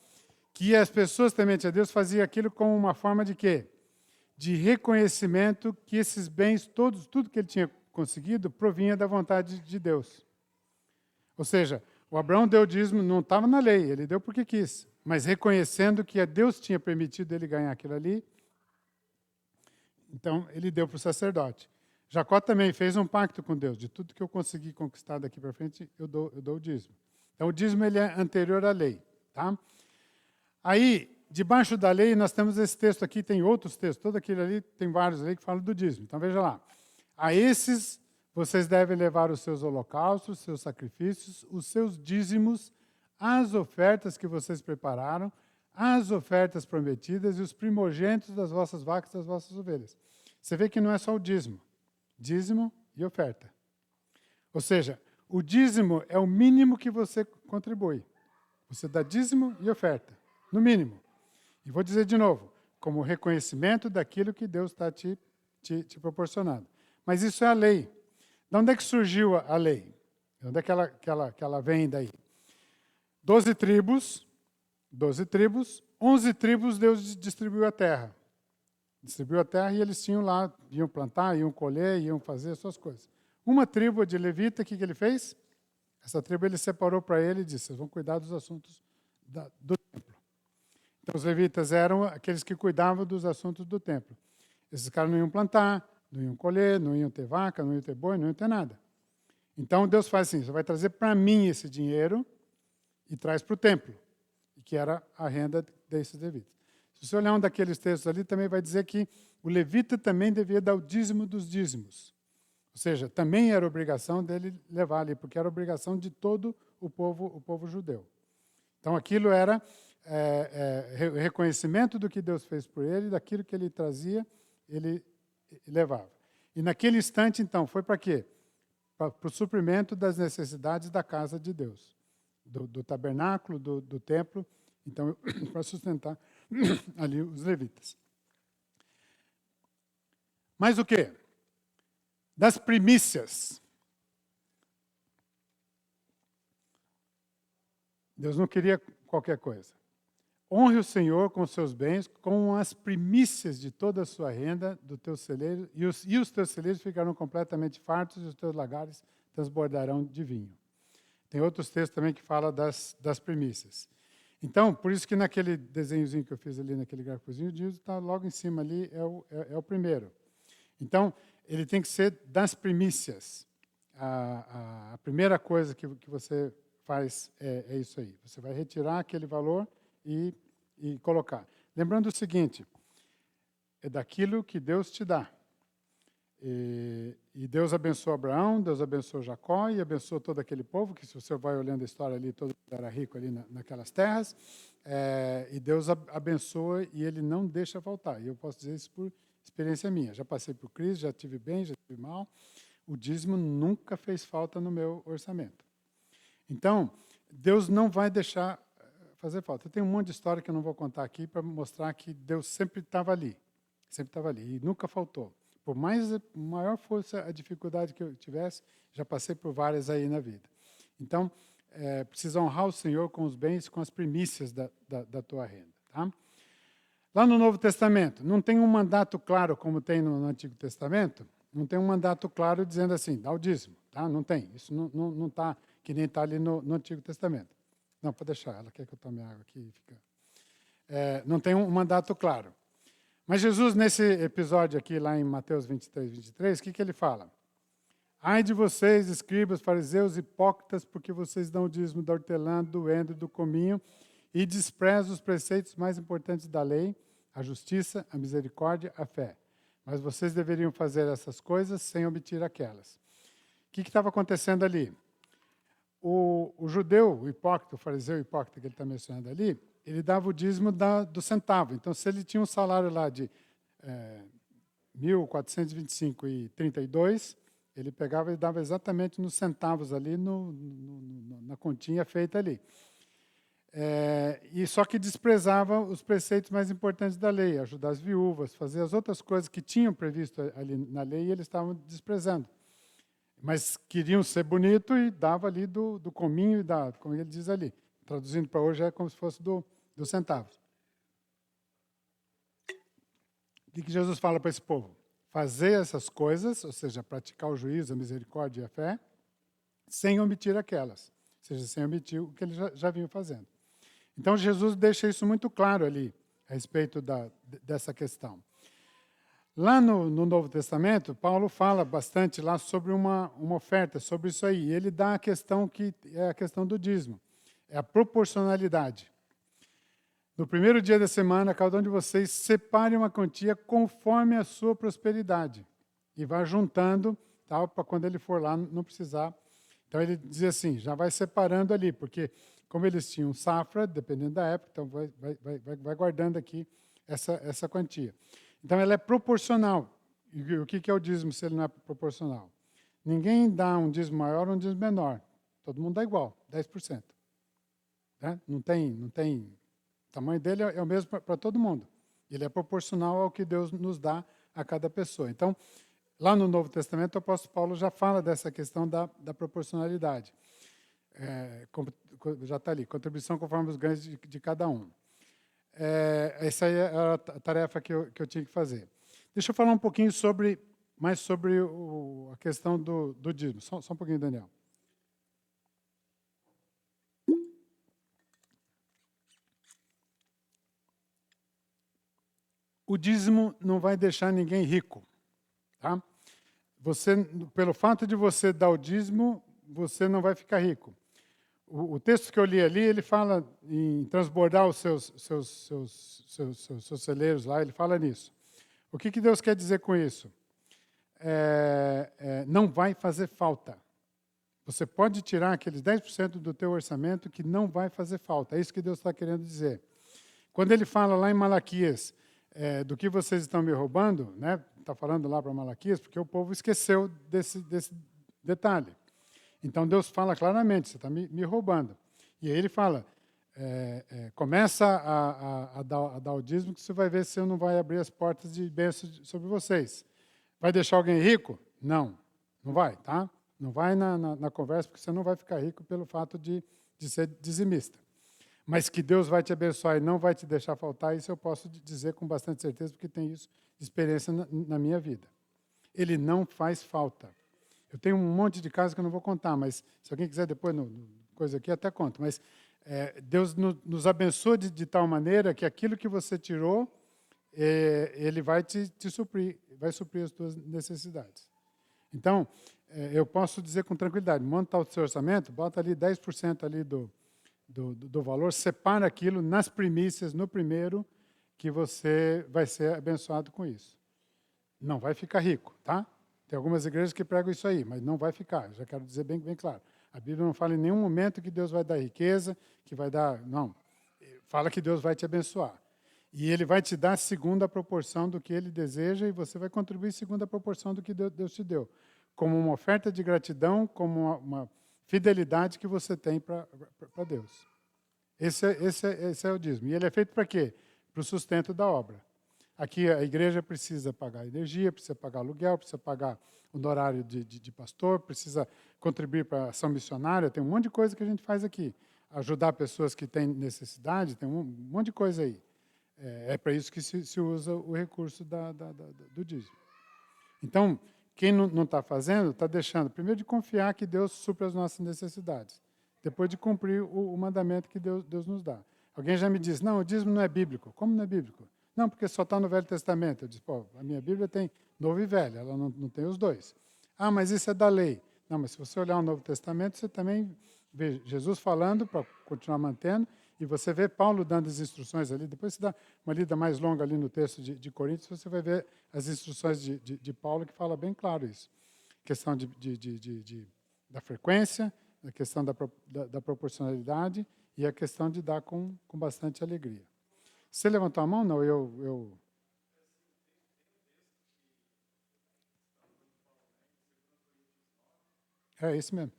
que as pessoas tementes a Deus faziam aquilo como uma forma de quê? De reconhecimento que esses bens, tudo que ele tinha conseguido, provinha da vontade de Deus. Ou seja, o Abraão deu o dízimo, não estava na lei, ele deu porque quis, mas reconhecendo que Deus tinha permitido ele ganhar aquilo ali, então ele deu para o sacerdote. Jacó também fez um pacto com Deus, de tudo que eu consegui conquistar daqui para frente, eu dou o dízimo. Então o dízimo ele é anterior à lei. Tá? Aí, debaixo da lei, nós temos esse texto aqui, tem outros textos, todo aquele ali, tem vários ali que falam do dízimo. Então veja lá. A esses vocês devem levar os seus holocaustos, os seus sacrifícios, os seus dízimos, as ofertas que vocês prepararam, as ofertas prometidas e os primogênitos das vossas vacas e das vossas ovelhas. Você vê que não é só o dízimo. Dízimo e oferta. Ou seja, o dízimo é o mínimo que você contribui. Você dá dízimo e oferta, no mínimo. E vou dizer de novo, como reconhecimento daquilo que Deus está te proporcionando. Mas isso é a lei. De onde é que surgiu a lei? De onde é que ela vem daí? 12 tribos, 11 tribos Deus distribuiu a terra. Distribuiu a terra e eles tinham lá, iam plantar, iam colher, iam fazer as suas coisas. Uma tribo de levita, o que ele fez? Essa tribo ele separou para ele e disse, vocês vão cuidar dos assuntos do templo. Então os levitas eram aqueles que cuidavam dos assuntos do templo. Esses caras não iam plantar, não iam colher, não iam ter vaca, não iam ter boi, não iam ter nada. Então Deus faz assim, você vai trazer para mim esse dinheiro e traz para o templo, que era a renda desses levitas. Se você olhar um daqueles textos ali, também vai dizer que o levita também devia dar o dízimo dos dízimos. Ou seja, também era obrigação dele levar ali, porque era obrigação de todo o povo judeu. Então aquilo era reconhecimento do que Deus fez por ele, daquilo que ele trazia, ele levava. E naquele instante, então, foi para quê? Para o suprimento das necessidades da casa de Deus, do tabernáculo, do templo, então, para sustentar ali os levitas. Mas o quê? Das primícias. Deus não queria qualquer coisa. Honre o Senhor com os seus bens, com as primícias de toda a sua renda do teu celeiro, e os teus celeiros ficarão completamente fartos, e os teus lagares transbordarão de vinho. Tem outros textos também que falam das primícias. Então, por isso que naquele desenhozinho que eu fiz ali, naquele gráficozinho, o dízimo está logo em cima ali, é o primeiro. Então, ele tem que ser das primícias. A primeira coisa que você faz é isso aí. Você vai retirar aquele valor e colocar. Lembrando o seguinte, é daquilo que Deus te dá. E Deus abençoou Abraão, Deus abençoou Jacó e abençoou todo aquele povo, que se você vai olhando a história ali, todo mundo era rico ali naquelas terras, e Deus abençoa e ele não deixa faltar. E eu posso dizer isso por experiência minha. Já passei por crise, já tive bem, já tive mal. O dízimo nunca fez falta no meu orçamento. Então, Deus não vai deixar fazer falta. Eu tenho um monte de história que eu não vou contar aqui para mostrar que Deus sempre estava ali. Sempre estava ali e nunca faltou. Por maior fosse a dificuldade que eu tivesse, já passei por várias aí na vida. Então, precisa honrar o Senhor com os bens, com as primícias da tua renda. Tá? Lá no Novo Testamento, não tem um mandato claro como tem no Antigo Testamento, não tem um mandato claro dizendo assim, dá o dízimo. Tá? Não tem. Isso não está que nem está ali no Antigo Testamento. Não, pode deixar. Ela quer que eu tome água aqui e fica. não tem um mandato claro. Mas Jesus, nesse episódio aqui, lá em Mateus 23, o que ele fala? Ai de vocês, escribas, fariseus, hipócritas, porque vocês dão o dízimo da hortelã, do endro e do cominho e desprezam os preceitos mais importantes da lei, a justiça, a misericórdia, a fé. Mas vocês deveriam fazer essas coisas sem omitir aquelas. O que estava acontecendo ali? O judeu, o hipócrita, o fariseu hipócrita que ele está mencionando ali, ele dava o dízimo do centavo. Então, se ele tinha um salário lá de 1.425,32, ele pegava e dava exatamente nos centavos ali, na continha feita ali. E só que desprezava os preceitos mais importantes da lei, ajudar as viúvas, fazer as outras coisas que tinham previsto ali na lei e eles estavam desprezando. Mas queriam ser bonito e dava ali do cominho e como ele diz ali. Traduzindo para hoje é como se fosse dos centavos. O que Jesus fala para esse povo? Fazer essas coisas, ou seja, praticar o juízo, a misericórdia e a fé, sem omitir aquelas. Ou seja, sem omitir o que eles já vinham fazendo. Então, Jesus deixa isso muito claro ali, a respeito dessa questão. Lá no Novo Testamento, Paulo fala bastante lá sobre uma oferta, sobre isso aí. E ele dá a questão que é a questão do dízimo. É a proporcionalidade. No primeiro dia da semana, cada um de vocês separe uma quantia conforme a sua prosperidade. E vá juntando, tal, para quando ele for lá não precisar. Então ele diz assim, já vai separando ali, porque como eles tinham safra, dependendo da época, então vai guardando aqui essa quantia. Então, ela é proporcional. E o que é o dízimo se ele não é proporcional? Ninguém dá um dízimo maior ou um dízimo menor. Todo mundo dá igual, 10%. Né? Não tem. O tamanho dele é o mesmo para todo mundo. Ele é proporcional ao que Deus nos dá a cada pessoa. Então, lá no Novo Testamento, o apóstolo Paulo já fala dessa questão da proporcionalidade. Já está ali, contribuição conforme os ganhos de cada um. Essa aí era a tarefa que eu tinha que fazer. Deixa eu falar um pouquinho mais sobre a questão do dízimo. Só um pouquinho, Daniel. O dízimo não vai deixar ninguém rico. Tá? Pelo fato de você dar o dízimo, você não vai ficar rico. O texto que eu li ali, ele fala em transbordar os seus celeiros lá, ele fala nisso. O que Deus quer dizer com isso? Não vai fazer falta. Você pode tirar aqueles 10% do teu orçamento que não vai fazer falta. É isso que Deus está querendo dizer. Quando ele fala lá em Malaquias, do que vocês estão me roubando, né? Está falando lá para Malaquias, porque o povo esqueceu desse detalhe. Então, Deus fala claramente, você está me roubando. E aí ele fala, começa a dar o dízimo, que você vai ver se eu não vai abrir as portas de bênçãos sobre vocês. Vai deixar alguém rico? Não vai, tá? Não vai na conversa, porque você não vai ficar rico pelo fato de ser dizimista. Mas que Deus vai te abençoar e não vai te deixar faltar, isso eu posso dizer com bastante certeza, porque tem isso de experiência na minha vida. Ele não faz falta. Eu tenho um monte de casos que eu não vou contar, mas se alguém quiser depois, coisa aqui, até conto. Mas Deus nos abençoa de tal maneira que aquilo que você tirou, Ele vai te suprir, vai suprir as tuas necessidades. Então, eu posso dizer com tranquilidade, monta o seu orçamento, bota ali 10% ali do valor, separa aquilo nas primícias, no primeiro, que você vai ser abençoado com isso. Não vai ficar rico, tá? Tem algumas igrejas que pregam isso aí, mas não vai ficar. Eu já quero dizer bem claro. A Bíblia não fala em nenhum momento que Deus vai dar riqueza, que vai dar... Não. Fala que Deus vai te abençoar. E Ele vai te dar segundo a proporção do que Ele deseja e você vai contribuir segundo a proporção do que Deus te deu. Como uma oferta de gratidão, como uma fidelidade que você tem para Deus. Esse é o dízimo. E ele é feito para quê? Para o sustento da obra. Aqui a igreja precisa pagar energia, precisa pagar aluguel, precisa pagar o honorário de pastor, precisa contribuir para a ação missionária, tem um monte de coisa que a gente faz aqui. Ajudar pessoas que têm necessidade, tem um monte de coisa aí. É para isso que se usa o recurso do dízimo. Então, quem não está fazendo, está deixando, primeiro, de confiar que Deus supre as nossas necessidades. Depois de cumprir o mandamento que Deus nos dá. Alguém já me disse, não, o dízimo não é bíblico. Como não é bíblico? Não, porque só está no Velho Testamento. Eu disse, pô, a minha Bíblia tem Novo e Velho, ela não tem os dois. Ah, mas isso é da lei. Não, mas se você olhar o Novo Testamento, você também vê Jesus falando para continuar mantendo, e você vê Paulo dando as instruções ali. Depois você dá uma lida mais longa ali no texto de Coríntios, você vai ver as instruções de Paulo, que fala bem claro isso. Questão da frequência, a questão da proporcionalidade e a questão de dar com bastante alegria. Você levantou a mão? Não, eu... É isso mesmo.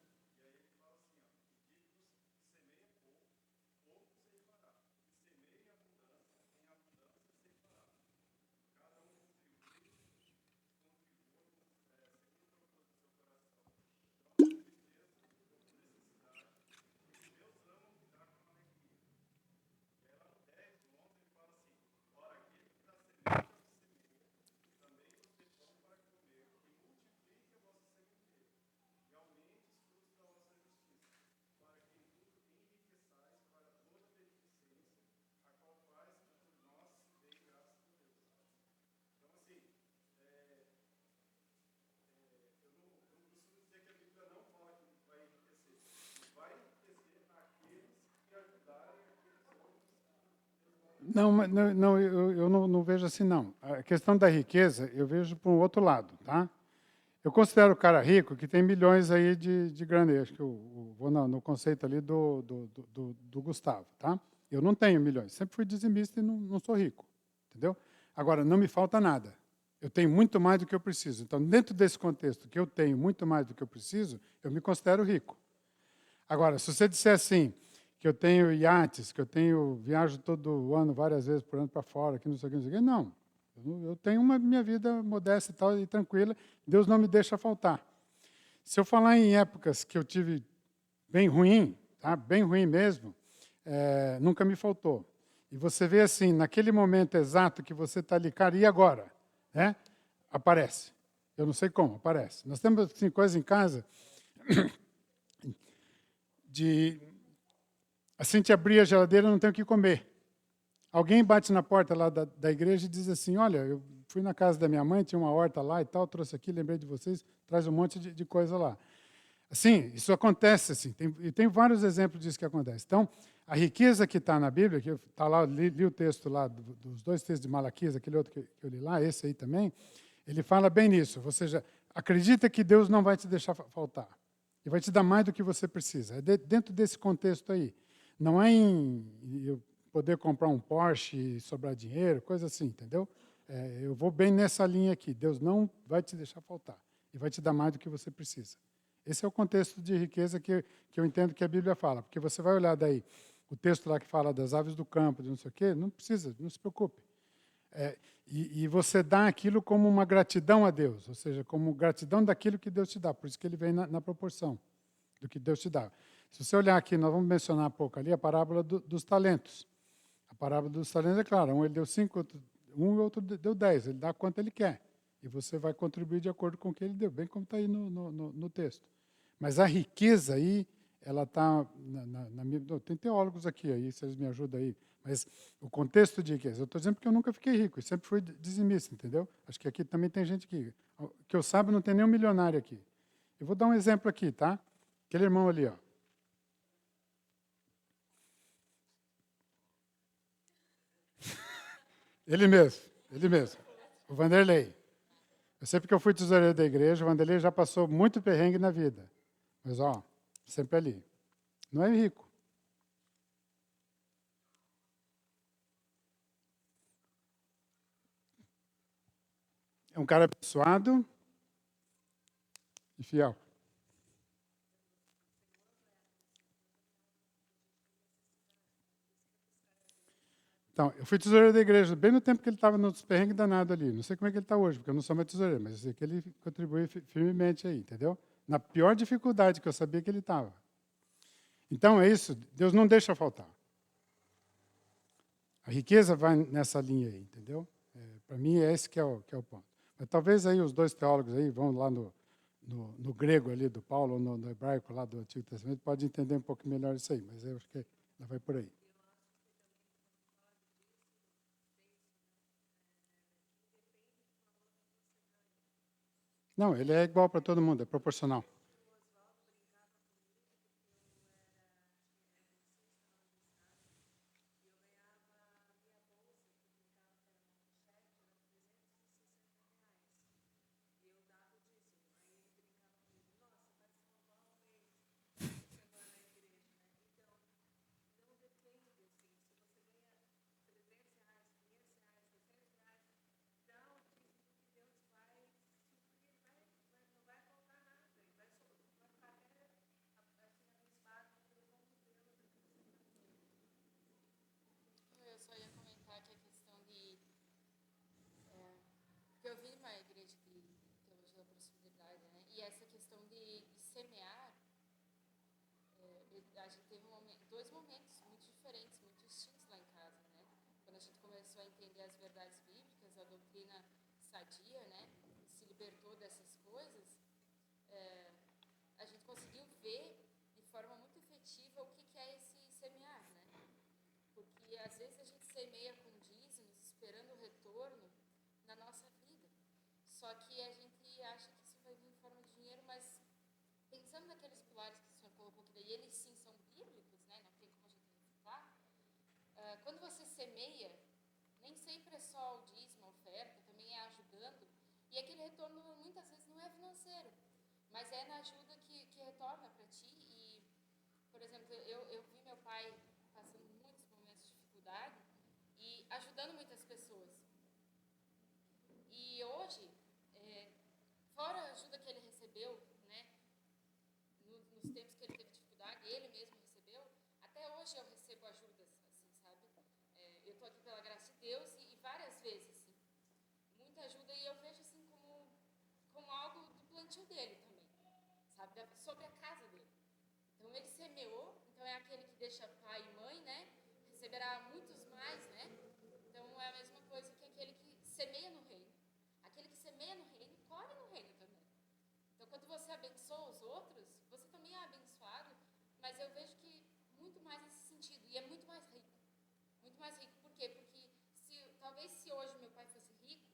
Não, não, eu não vejo assim, não. A questão da riqueza, eu vejo por um outro lado, tá? Eu considero o cara rico que tem milhões aí de grana. Acho que eu vou no conceito ali do Gustavo, tá? Eu não tenho milhões. Sempre fui dizimista e não sou rico, entendeu? Agora, não me falta nada. Eu tenho muito mais do que eu preciso. Então, dentro desse contexto que eu tenho muito mais do que eu preciso, eu me considero rico. Agora, se você disser assim, que eu tenho iates, que eu tenho viajo todo ano, várias vezes por ano para fora, que não sei o que, não sei o que, não. Eu tenho uma minha vida modesta e tal, e tranquila, Deus não me deixa faltar. Se eu falar em épocas que eu tive bem ruim, tá? Bem ruim mesmo, nunca me faltou. E você vê assim, naquele momento exato que você está ali, cara, e agora? Né? Aparece. Eu não sei como, aparece. Nós temos assim, coisas em casa de assim te abrir a geladeira, não tem o que comer. Alguém bate na porta lá da igreja e diz assim, olha, eu fui na casa da minha mãe, tinha uma horta lá e tal, trouxe aqui, lembrei de vocês, traz um monte de coisa lá. Assim, isso acontece, assim, e tem vários exemplos disso que acontece. Então, a riqueza que está na Bíblia, que está lá, li o texto lá, dos dois textos de Malaquias, aquele outro que eu li lá, esse aí também, ele fala bem nisso, ou seja, acredita que Deus não vai te deixar faltar, e vai te dar mais do que você precisa. É dentro desse contexto aí. Não é em eu poder comprar um Porsche e sobrar dinheiro, coisa assim, entendeu? Eu vou bem nessa linha aqui. Deus não vai te deixar faltar e vai te dar mais do que você precisa. Esse é o contexto de riqueza que eu entendo que a Bíblia fala. Porque você vai olhar daí o texto lá que fala das aves do campo, de não sei o quê, não precisa, não se preocupe. E você dá aquilo como uma gratidão a Deus, ou seja, como gratidão daquilo que Deus te dá. Por isso que ele vem na proporção do que Deus te dá. Se você olhar aqui, nós vamos mencionar um pouco ali a parábola dos talentos. A parábola dos talentos é clara, um ele deu 5, um e outro deu 10, ele dá quanto ele quer. E você vai contribuir de acordo com o que ele deu, bem como está aí no texto. Mas a riqueza aí, ela está... Tem teólogos aqui, aí, se eles me ajudam aí. Mas o contexto de riqueza, eu estou dizendo porque eu nunca fiquei rico, eu sempre fui dizimista, entendeu? Acho que aqui também tem gente que eu saiba, não tem nenhum milionário aqui. Eu vou dar um exemplo aqui, tá? Aquele irmão ali, ó. Ele mesmo, o Vanderlei. Eu sei porque eu fui tesoureiro da igreja, o Vanderlei já passou muito perrengue na vida. Mas, ó, sempre ali. Não é rico. É um cara abençoado e fiel. Então, eu fui tesoureiro da igreja bem no tempo que ele estava nos perrengues danados ali. Não sei como é que ele está hoje, porque eu não sou mais tesoureiro, mas eu sei que ele contribui firmemente aí, entendeu? Na pior dificuldade que eu sabia que ele estava. Então, é isso. Deus não deixa faltar. A riqueza vai nessa linha aí, entendeu? Para mim, é esse que é o ponto. Mas talvez aí os dois teólogos aí vão lá no grego ali do Paulo, ou no hebraico lá do Antigo Testamento, pode entender um pouco melhor isso aí, mas eu acho que ela vai por aí. Não, ele é igual para todo mundo, é proporcional. Eu só ia comentar que a questão de. Porque eu vim de uma igreja de teologia da prosperidade, né? E essa questão de semear, a gente teve dois momentos muito diferentes, muito distintos lá em casa, né? Quando a gente começou a entender as verdades bíblicas, a doutrina sadia, né? Se libertou dessas coisas, a gente conseguiu ver de forma muito efetiva o que é esse semear, né? Porque às vezes a gente semeia com dízimos, esperando o retorno na nossa vida. Só que a gente acha que isso vai vir em forma de dinheiro, mas pensando naqueles pilares que o senhor colocou, que daí eles sim são bíblicos, né? Não tem como a gente refutar. Quando você semeia, nem sempre é só o dízimo, a oferta, também é ajudando. E aquele retorno muitas vezes não é financeiro, mas é na ajuda que retorna para ti. E, por exemplo, eu vi meu pai passando muitos momentos de dificuldade e ajudando muitas pessoas. E hoje, fora a ajuda que ele recebeu, né, nos tempos que ele teve dificuldade, ele mesmo recebeu, até hoje eu recebo ajudas, assim, sabe? Eu estou aqui pela graça de Deus e várias vezes, assim, muita ajuda, e eu vejo assim como algo do plantio dele também, sabe? Sobre a casa dele. Então ele semeou, então é aquele que deixa pai e mãe, né? Receberá muitos mais, né? Então é a mesma coisa que aquele que semeia no reino. Aquele que semeia no reino, colhe no reino também. Então quando você abençoa os outros, você também é abençoado, mas eu vejo que muito mais nesse sentido, e é muito mais rico. Muito mais rico, por quê? Porque talvez se hoje meu pai fosse rico,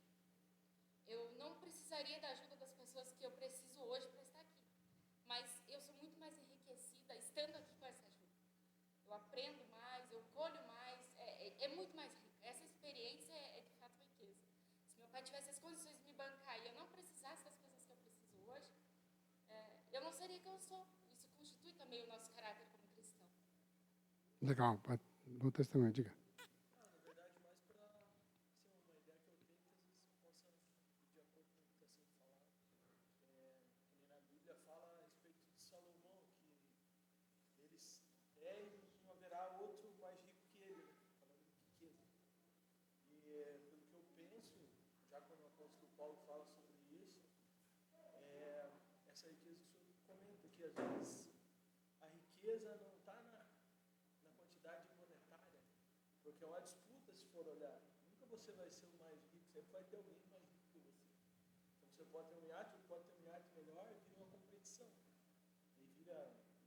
eu não precisaria da ajuda das pessoas que eu preciso hoje para estar aqui. Mas eu sou muito mais enriquecida estando aqui com essa ajuda. Eu aprendo mais, eu colho mais, é muito mais rico. Essa experiência é de fato riqueza. Se meu pai tivesse as condições de me bancar e eu não precisasse das coisas que eu preciso hoje, eu não seria quem eu sou. Isso constitui também o nosso caráter como cristão. Legal, bom testemunho, diga. Na verdade, mais para assim, uma ideia que eu tenho que às vezes possa, de acordo com o que está sendo falado, que nem na Bíblia fala a respeito de Salomão, que eles e não haverá outro mais rico que ele, né? Falando de riqueza. E pelo que eu penso, já quando o apóstolo Paulo fala sobre isso, essa riqueza que o senhor comenta, que às vezes a riqueza não está na quantidade monetária, porque é uma disputa se for olhar. Nunca você vai ser o mais rico, sempre vai ter alguém mais rico que você. Então você pode ter um iate, outro pode ter um iate melhor e vira uma competição. E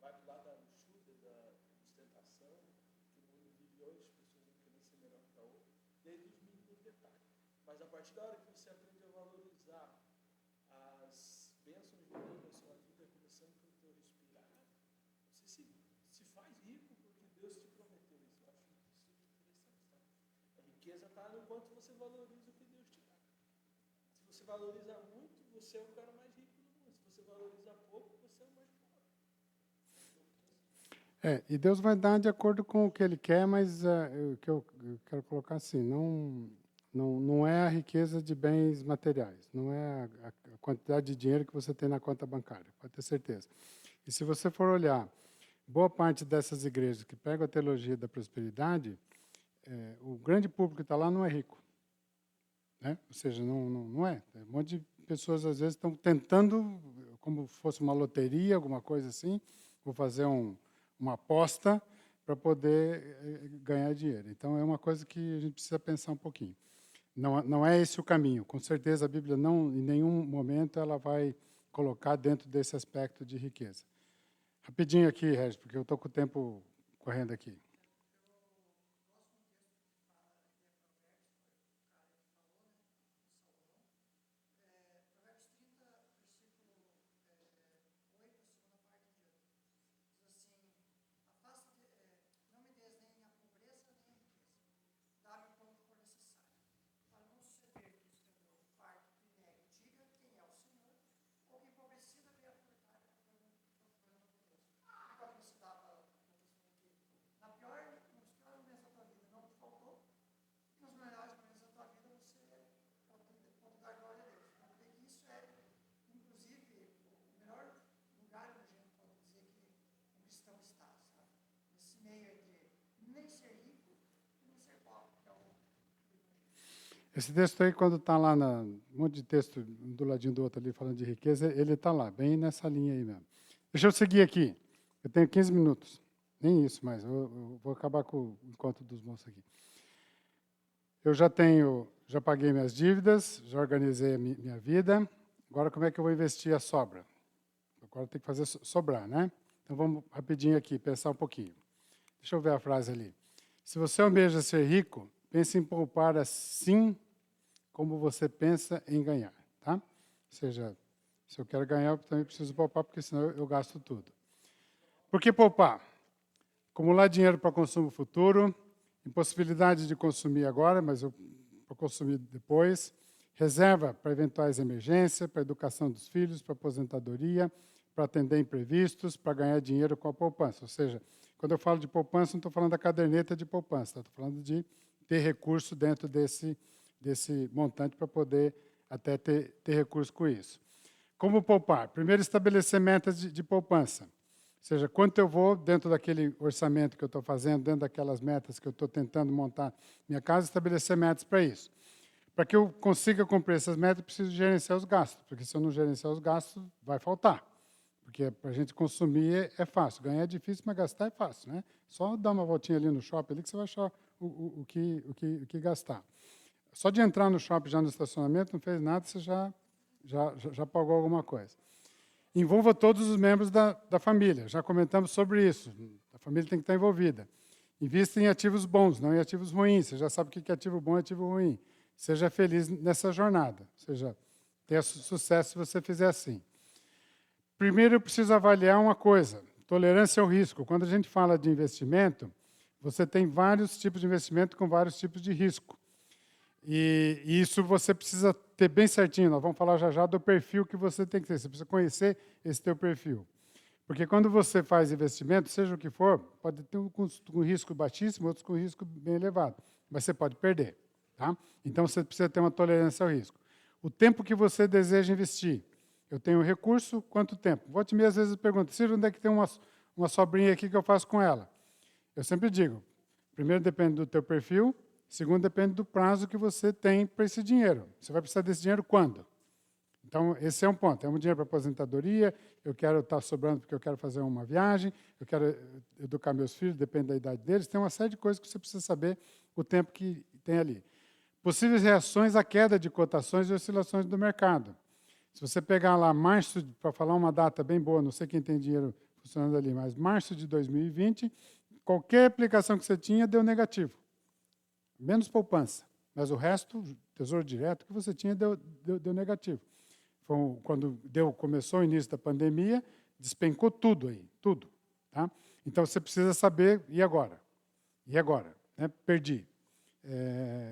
vai para o lado da luxúria, da ostentação, que o mundo vive hoje, as pessoas não querem ser melhor que a outra, desde os mínimos detalhes. Mas a partir da hora que você aprende a valorizar as bênçãos de Deus na sua vida, começando pelo teu respirar, você se faz rico porque Deus te prometeu isso. Eu acho isso interessante, tá? A riqueza está no quanto você valoriza o que Deus te dá. Se você valoriza muito, você é o cara mais rico do mundo. Se você valoriza pouco, você é o mais pobre. E Deus vai dar de acordo com o que Ele quer, mas o que eu quero colocar assim, não é a riqueza de bens materiais, não é a quantidade de dinheiro que você tem na conta bancária, pode ter certeza. E se você for olhar, boa parte dessas igrejas que pegam a teologia da prosperidade, o grande público que está lá não é rico. Né? Ou seja, não é. Um monte de pessoas, às vezes, estão tentando, como fosse uma loteria, alguma coisa assim, vou fazer uma aposta para poder ganhar dinheiro. Então, é uma coisa que a gente precisa pensar um pouquinho. Não é esse o caminho. Com certeza, a Bíblia não, em nenhum momento, ela vai colocar dentro desse aspecto de riqueza. Rapidinho aqui, Regis, porque eu estou com o tempo correndo aqui. Esse texto aí, quando está lá, um monte de texto do ladinho do outro ali, falando de riqueza, ele está lá, bem nessa linha aí mesmo. Deixa eu seguir aqui. Eu tenho 15 minutos. Nem isso, mas eu vou acabar com o encontro dos moços aqui. Eu já paguei minhas dívidas, já organizei a minha vida. Agora, como é que eu vou investir a sobra? Agora tem que fazer sobrar, né? Então, vamos rapidinho aqui, pensar um pouquinho. Deixa eu ver a frase ali. Se você almeja ser rico, pense em poupar assim como você pensa em ganhar, tá? Ou seja, se eu quero ganhar, eu também preciso poupar, porque senão eu gasto tudo. Por que poupar? Acumular dinheiro para consumo futuro, impossibilidade de consumir agora, mas eu vou consumir depois, reserva para eventuais emergências, para a educação dos filhos, para a aposentadoria, para atender imprevistos, para ganhar dinheiro com a poupança. Ou seja, quando eu falo de poupança, não estou falando da caderneta de poupança, estou falando de ter recurso dentro desse montante para poder até ter recurso com isso. Como poupar? Primeiro, estabelecer metas de poupança. Ou seja, quanto eu vou, dentro daquele orçamento que eu estou fazendo, dentro daquelas metas que eu estou tentando montar minha casa, estabelecer metas para isso. Para que eu consiga cumprir essas metas, eu preciso gerenciar os gastos, porque se eu não gerenciar os gastos, vai faltar. Porque para a gente consumir é fácil, ganhar é difícil, mas gastar é fácil, né? Só dar uma voltinha ali no shopping ali que você vai achar o que gastar. Só de entrar no shopping já no estacionamento, não fez nada, você já pagou alguma coisa. Envolva todos os membros da família, já comentamos sobre isso. A família tem que estar envolvida. Invista em ativos bons, não em ativos ruins. Você já sabe o que é ativo bom e ativo ruim. Seja feliz nessa jornada. Ou seja, tenha sucesso se você fizer assim. Primeiro, eu preciso avaliar uma coisa, tolerância ao risco. Quando a gente fala de investimento, você tem vários tipos de investimento com vários tipos de risco. E isso você precisa ter bem certinho. Nós vamos falar já do perfil que você tem que ter. Você precisa conhecer esse teu perfil. Porque quando você faz investimento, seja o que for, pode ter um com risco baixíssimo, outros com risco bem elevado. Mas você pode perder. Tá? Então, você precisa ter uma tolerância ao risco. O tempo que você deseja investir. Eu tenho recurso, quanto tempo? Volte me às vezes pergunta, Ciro, onde é que tem uma sobrinha aqui que eu faço com ela? Eu sempre digo, primeiro depende do teu perfil, segundo depende do prazo que você tem para esse dinheiro. Você vai precisar desse dinheiro quando? Então, esse é um ponto. É um dinheiro para aposentadoria, eu quero estar sobrando porque eu quero fazer uma viagem, eu quero educar meus filhos, depende da idade deles. Tem uma série de coisas que você precisa saber o tempo que tem ali. Possíveis reações à queda de cotações e oscilações do mercado. Se você pegar lá março, para falar uma data bem boa, não sei quem tem dinheiro funcionando ali, mas março de 2020, qualquer aplicação que você tinha deu negativo. Menos poupança. Mas o resto, tesouro direto, que você tinha deu negativo. Quando começou o início da pandemia, despencou tudo aí, tudo. Tá? Então, você precisa saber, e agora? E agora? Né? Perdi.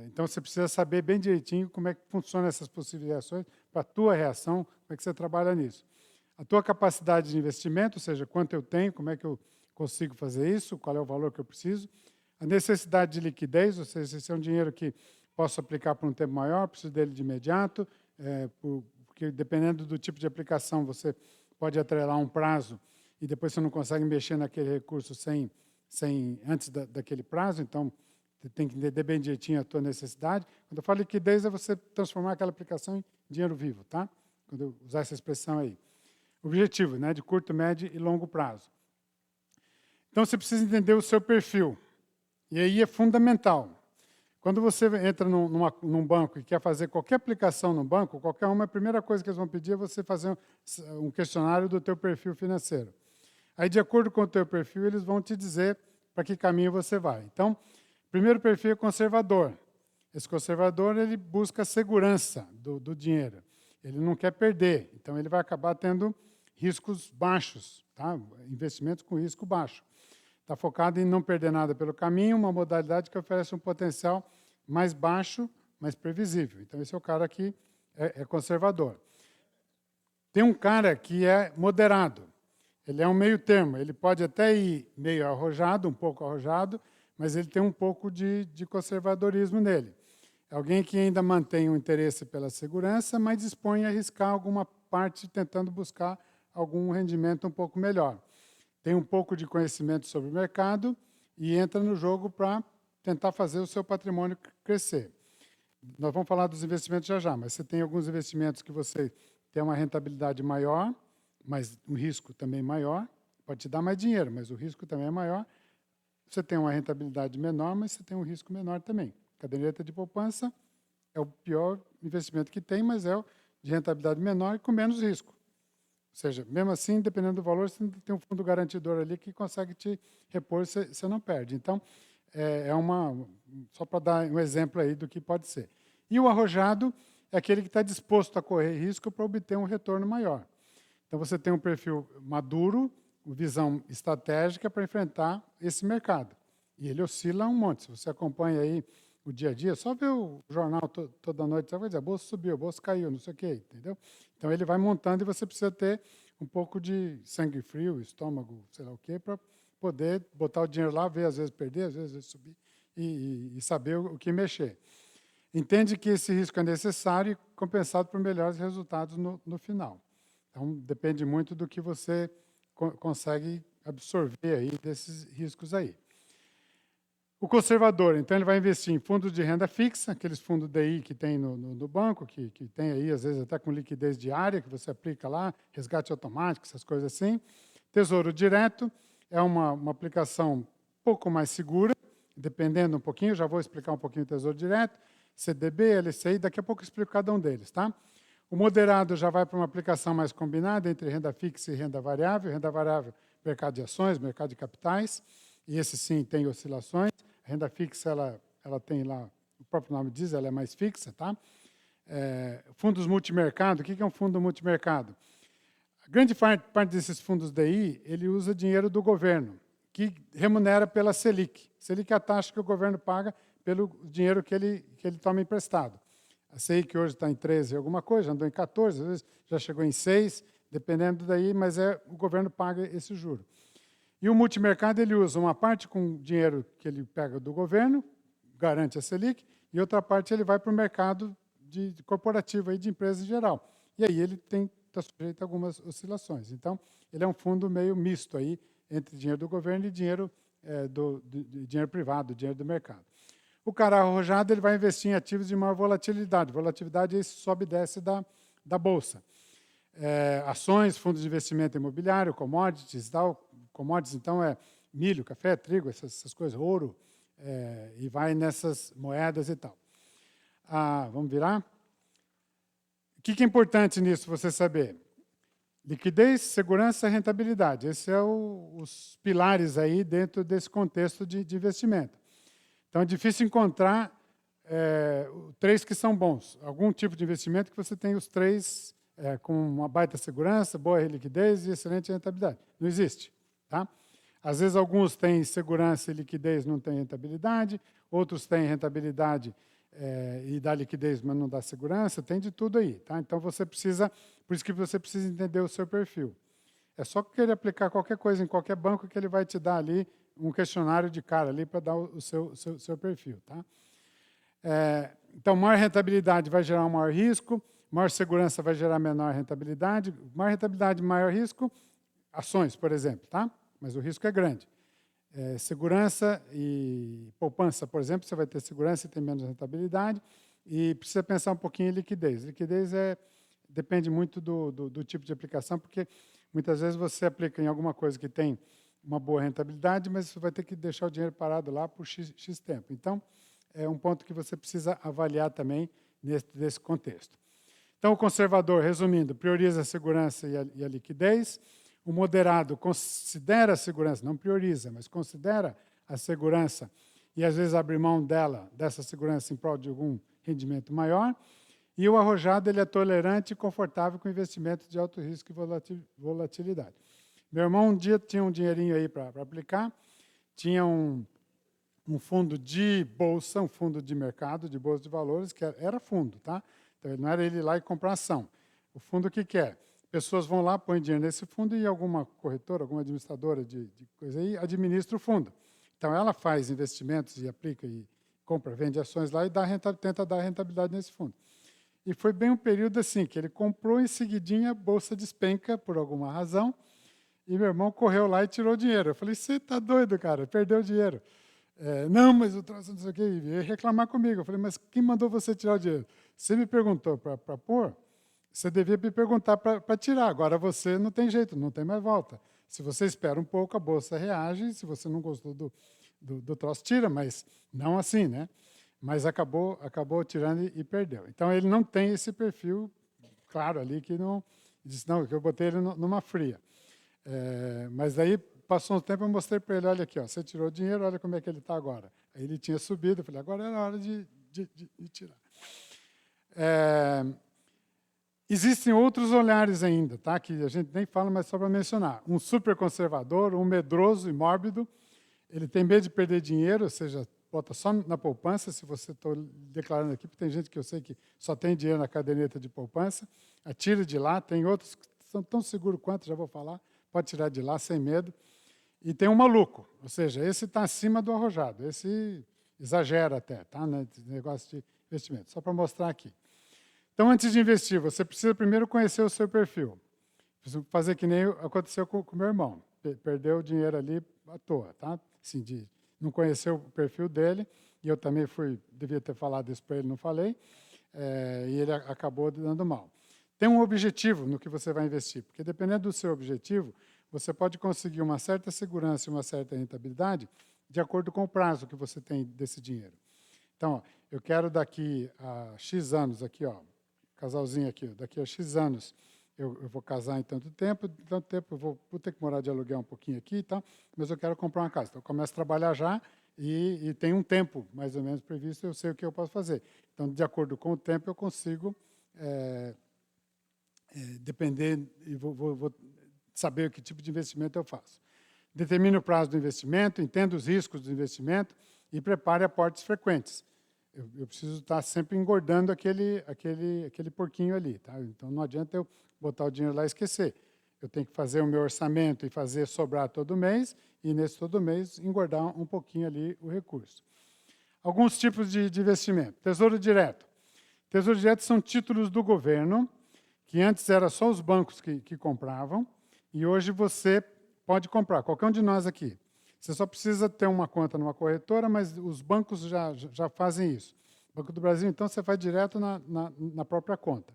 Então, você precisa saber bem direitinho como é que funcionam essas possíveis reações para a tua reação, como é que você trabalha nisso. A tua capacidade de investimento, ou seja, quanto eu tenho, como é que eu consigo fazer isso, qual é o valor que eu preciso. A necessidade de liquidez, ou seja, se é um dinheiro que posso aplicar por um tempo maior, preciso dele de imediato, porque dependendo do tipo de aplicação, você pode atrelar um prazo e depois você não consegue mexer naquele recurso antes daquele prazo, então você tem que entender bem direitinho a tua necessidade. Quando eu falo liquidez, é você transformar aquela aplicação em dinheiro vivo, tá? Quando eu usar essa expressão aí. Objetivo, né? De curto, médio e longo prazo. Então, você precisa entender o seu perfil. E aí é fundamental. Quando você entra num banco e quer fazer qualquer aplicação no banco, qualquer uma, a primeira coisa que eles vão pedir é você fazer um questionário do teu perfil financeiro. Aí, de acordo com o teu perfil, eles vão te dizer para que caminho você vai. Então, o primeiro perfil é conservador. Esse conservador, ele busca a segurança do dinheiro. Ele não quer perder. Então, ele vai acabar tendo riscos baixos, tá? Investimentos com risco baixo. Está focado em não perder nada pelo caminho, uma modalidade que oferece um potencial mais baixo, mais previsível. Então, esse é o cara que é conservador. Tem um cara que é moderado. Ele é um meio termo. Ele pode até ir meio arrojado, um pouco arrojado, mas ele tem um pouco de conservadorismo nele. É alguém que ainda mantém um interesse pela segurança, mas dispõe a arriscar alguma parte tentando buscar algum rendimento um pouco melhor. Tem um pouco de conhecimento sobre o mercado e entra no jogo para tentar fazer o seu patrimônio crescer. Nós vamos falar dos investimentos já já, mas você tem alguns investimentos que você tem uma rentabilidade maior, mas um risco também maior. Pode te dar mais dinheiro, mas o risco também é maior. Você tem uma rentabilidade menor, mas você tem um risco menor também. Caderneta de poupança é o pior investimento que tem, mas é o de rentabilidade menor e com menos risco. Ou seja, mesmo assim, dependendo do valor, você tem um fundo garantidor ali que consegue te repor, você não perde. Então, só para dar um exemplo aí do que pode ser. E o arrojado é aquele que está disposto a correr risco para obter um retorno maior. Então, você tem um perfil maduro, visão estratégica para enfrentar esse mercado. E ele oscila um monte. Se você acompanha aí o dia a dia, só vê o jornal toda noite, você vai dizer, a bolsa subiu, a bolsa caiu, não sei o quê, entendeu? Então, ele vai montando e você precisa ter um pouco de sangue frio, estômago, sei lá o quê, para poder botar o dinheiro lá, ver, às vezes perder, às vezes subir, e saber o que mexer. Entende que esse risco é necessário e compensado por melhores resultados no final. Então, depende muito do que você consegue absorver aí desses riscos aí. O conservador, então, ele vai investir em fundos de renda fixa, aqueles fundos DI que tem no banco, que tem aí, às vezes, até com liquidez diária, que você aplica lá, resgate automático, essas coisas assim. Tesouro direto é uma aplicação um pouco mais segura, dependendo um pouquinho, já vou explicar um pouquinho o tesouro direto, CDB, LCI, daqui a pouco eu explico cada um deles, tá? O moderado já vai para uma aplicação mais combinada entre renda fixa e renda variável. Renda variável, mercado de ações, mercado de capitais, e esse sim tem oscilações. A renda fixa, ela tem lá, o próprio nome diz, ela é mais fixa, tá? Fundos multimercado, o que é um fundo multimercado? A grande parte desses fundos DI, ele usa dinheiro do governo, que remunera pela Selic. Selic é a taxa que o governo paga pelo dinheiro que ele toma emprestado. A Selic hoje está em 13 alguma coisa, andou em 14, às vezes já chegou em 6, dependendo daí, mas o governo paga esse juro. E o multimercado, ele usa uma parte com dinheiro que ele pega do governo, garante a Selic, e outra parte ele vai para o mercado corporativo, aí, de empresas em geral. E aí ele está sujeito a algumas oscilações. Então, ele é um fundo meio misto aí, entre dinheiro do governo e dinheiro, dinheiro privado, dinheiro do mercado. O cara arrojado, ele vai investir em ativos de maior volatilidade. Volatilidade é esse sobe e desce da bolsa. Ações, fundos de investimento imobiliário, commodities, tal. Commodities, então, é milho, café, trigo, essas coisas, ouro, e vai nessas moedas e tal. Vamos virar? O que é importante nisso você saber? Liquidez, segurança e rentabilidade. Esses são os pilares aí dentro desse contexto de investimento. Então, é difícil encontrar três que são bons. Algum tipo de investimento que você tem os três com uma baita segurança, boa liquidez e excelente rentabilidade. Não existe. Tá? Às vezes, alguns têm segurança e liquidez, não têm rentabilidade. Outros têm rentabilidade e dá liquidez, mas não dá segurança. Tem de tudo aí. Tá? Então, por isso que você precisa entender o seu perfil. É só querer aplicar qualquer coisa em qualquer banco que ele vai te dar ali um questionário de cara ali para dar o seu perfil. Tá? Então, maior rentabilidade vai gerar um maior risco, maior segurança vai gerar menor rentabilidade, maior risco, ações, por exemplo, tá? Mas o risco é grande. Segurança e poupança, por exemplo, você vai ter segurança e tem menos rentabilidade, e precisa pensar um pouquinho em liquidez. Liquidez depende muito do tipo de aplicação, porque muitas vezes você aplica em alguma coisa que tem uma boa rentabilidade, mas você vai ter que deixar o dinheiro parado lá por X tempo. Então, é um ponto que você precisa avaliar também nesse contexto. Então, o conservador, resumindo, prioriza a segurança e a liquidez. O moderado considera a segurança, não prioriza, mas considera a segurança e, às vezes, abre mão dessa segurança em prol de algum rendimento maior. E o arrojado, ele é tolerante e confortável com investimentos de alto risco e volatilidade. Meu irmão um dia tinha um dinheirinho aí para aplicar, tinha um fundo de bolsa, um fundo de mercado, de bolsa de valores, que era fundo, tá? Então, não era ele ir lá e comprar ação. O fundo, o que é? Pessoas vão lá, põem dinheiro nesse fundo e alguma corretora, alguma administradora de coisa aí, administra o fundo. Então, ela faz investimentos e aplica e compra, vende ações lá e tenta dar rentabilidade nesse fundo. E foi bem um período assim, que ele comprou em seguidinha, a bolsa despenca por alguma razão, e meu irmão correu lá e tirou o dinheiro. Eu falei, você está doido, cara, perdeu o dinheiro. Não, mas o troço não sei o quê, e veio reclamar comigo. Eu falei, mas quem mandou você tirar o dinheiro? Você me perguntou para pôr, você devia me perguntar para tirar. Agora você não tem jeito, não tem mais volta. Se você espera um pouco, a bolsa reage. Se você não gostou do troço, tira, mas não assim, né? Mas acabou tirando e perdeu. Então, ele não tem esse perfil claro ali que não... Disse, não, que eu botei ele numa fria. Mas daí, passou um tempo, eu mostrei para ele, olha aqui, ó, você tirou o dinheiro, olha como é que ele está agora. Aí ele tinha subido, eu falei, agora era hora de tirar. Existem outros olhares ainda, tá? Que a gente nem fala, mas só para mencionar. Um super conservador, um medroso e mórbido, ele tem medo de perder dinheiro, ou seja, bota só na poupança, se você estou declarando aqui, porque tem gente que eu sei que só tem dinheiro na caderneta de poupança, atira de lá, tem outros que são tão seguros quanto, já vou falar, pode tirar de lá sem medo. E tem um maluco, ou seja, esse está acima do arrojado, esse exagera até, tá? Nesse negócio de investimento, só para mostrar aqui. Então, antes de investir, você precisa primeiro conhecer o seu perfil. Preciso fazer que nem aconteceu com o meu irmão. Perdeu o dinheiro ali à toa, tá? Assim, não conheceu o perfil dele, e eu também devia ter falado isso para ele, não falei, e ele acabou dando mal. Tem um objetivo no que você vai investir, porque dependendo do seu objetivo, você pode conseguir uma certa segurança e uma certa rentabilidade de acordo com o prazo que você tem desse dinheiro. Então, ó, eu quero daqui a X anos, aqui, ó, casalzinho aqui, daqui a X anos, eu vou casar em tanto tempo eu vou ter que morar de aluguel um pouquinho aqui e tal, mas eu quero comprar uma casa. Então, eu começo a trabalhar já e tem um tempo, mais ou menos, previsto, eu sei o que eu posso fazer. Então, de acordo com o tempo, eu consigo depender e vou saber que tipo de investimento eu faço. Determine o prazo do investimento, entenda os riscos do investimento e prepare aportes frequentes. Eu preciso estar sempre engordando aquele porquinho ali. Tá? Então, não adianta eu botar o dinheiro lá e esquecer. Eu tenho que fazer o meu orçamento e fazer sobrar todo mês, e nesse todo mês engordar um pouquinho ali o recurso. Alguns tipos de investimento. Tesouro direto. Tesouro direto são títulos do governo, que antes era só os bancos que compravam, e hoje você pode comprar, qualquer um de nós aqui. Você só precisa ter uma conta numa corretora, mas os bancos já fazem isso. Banco do Brasil, então, você faz direto na própria conta.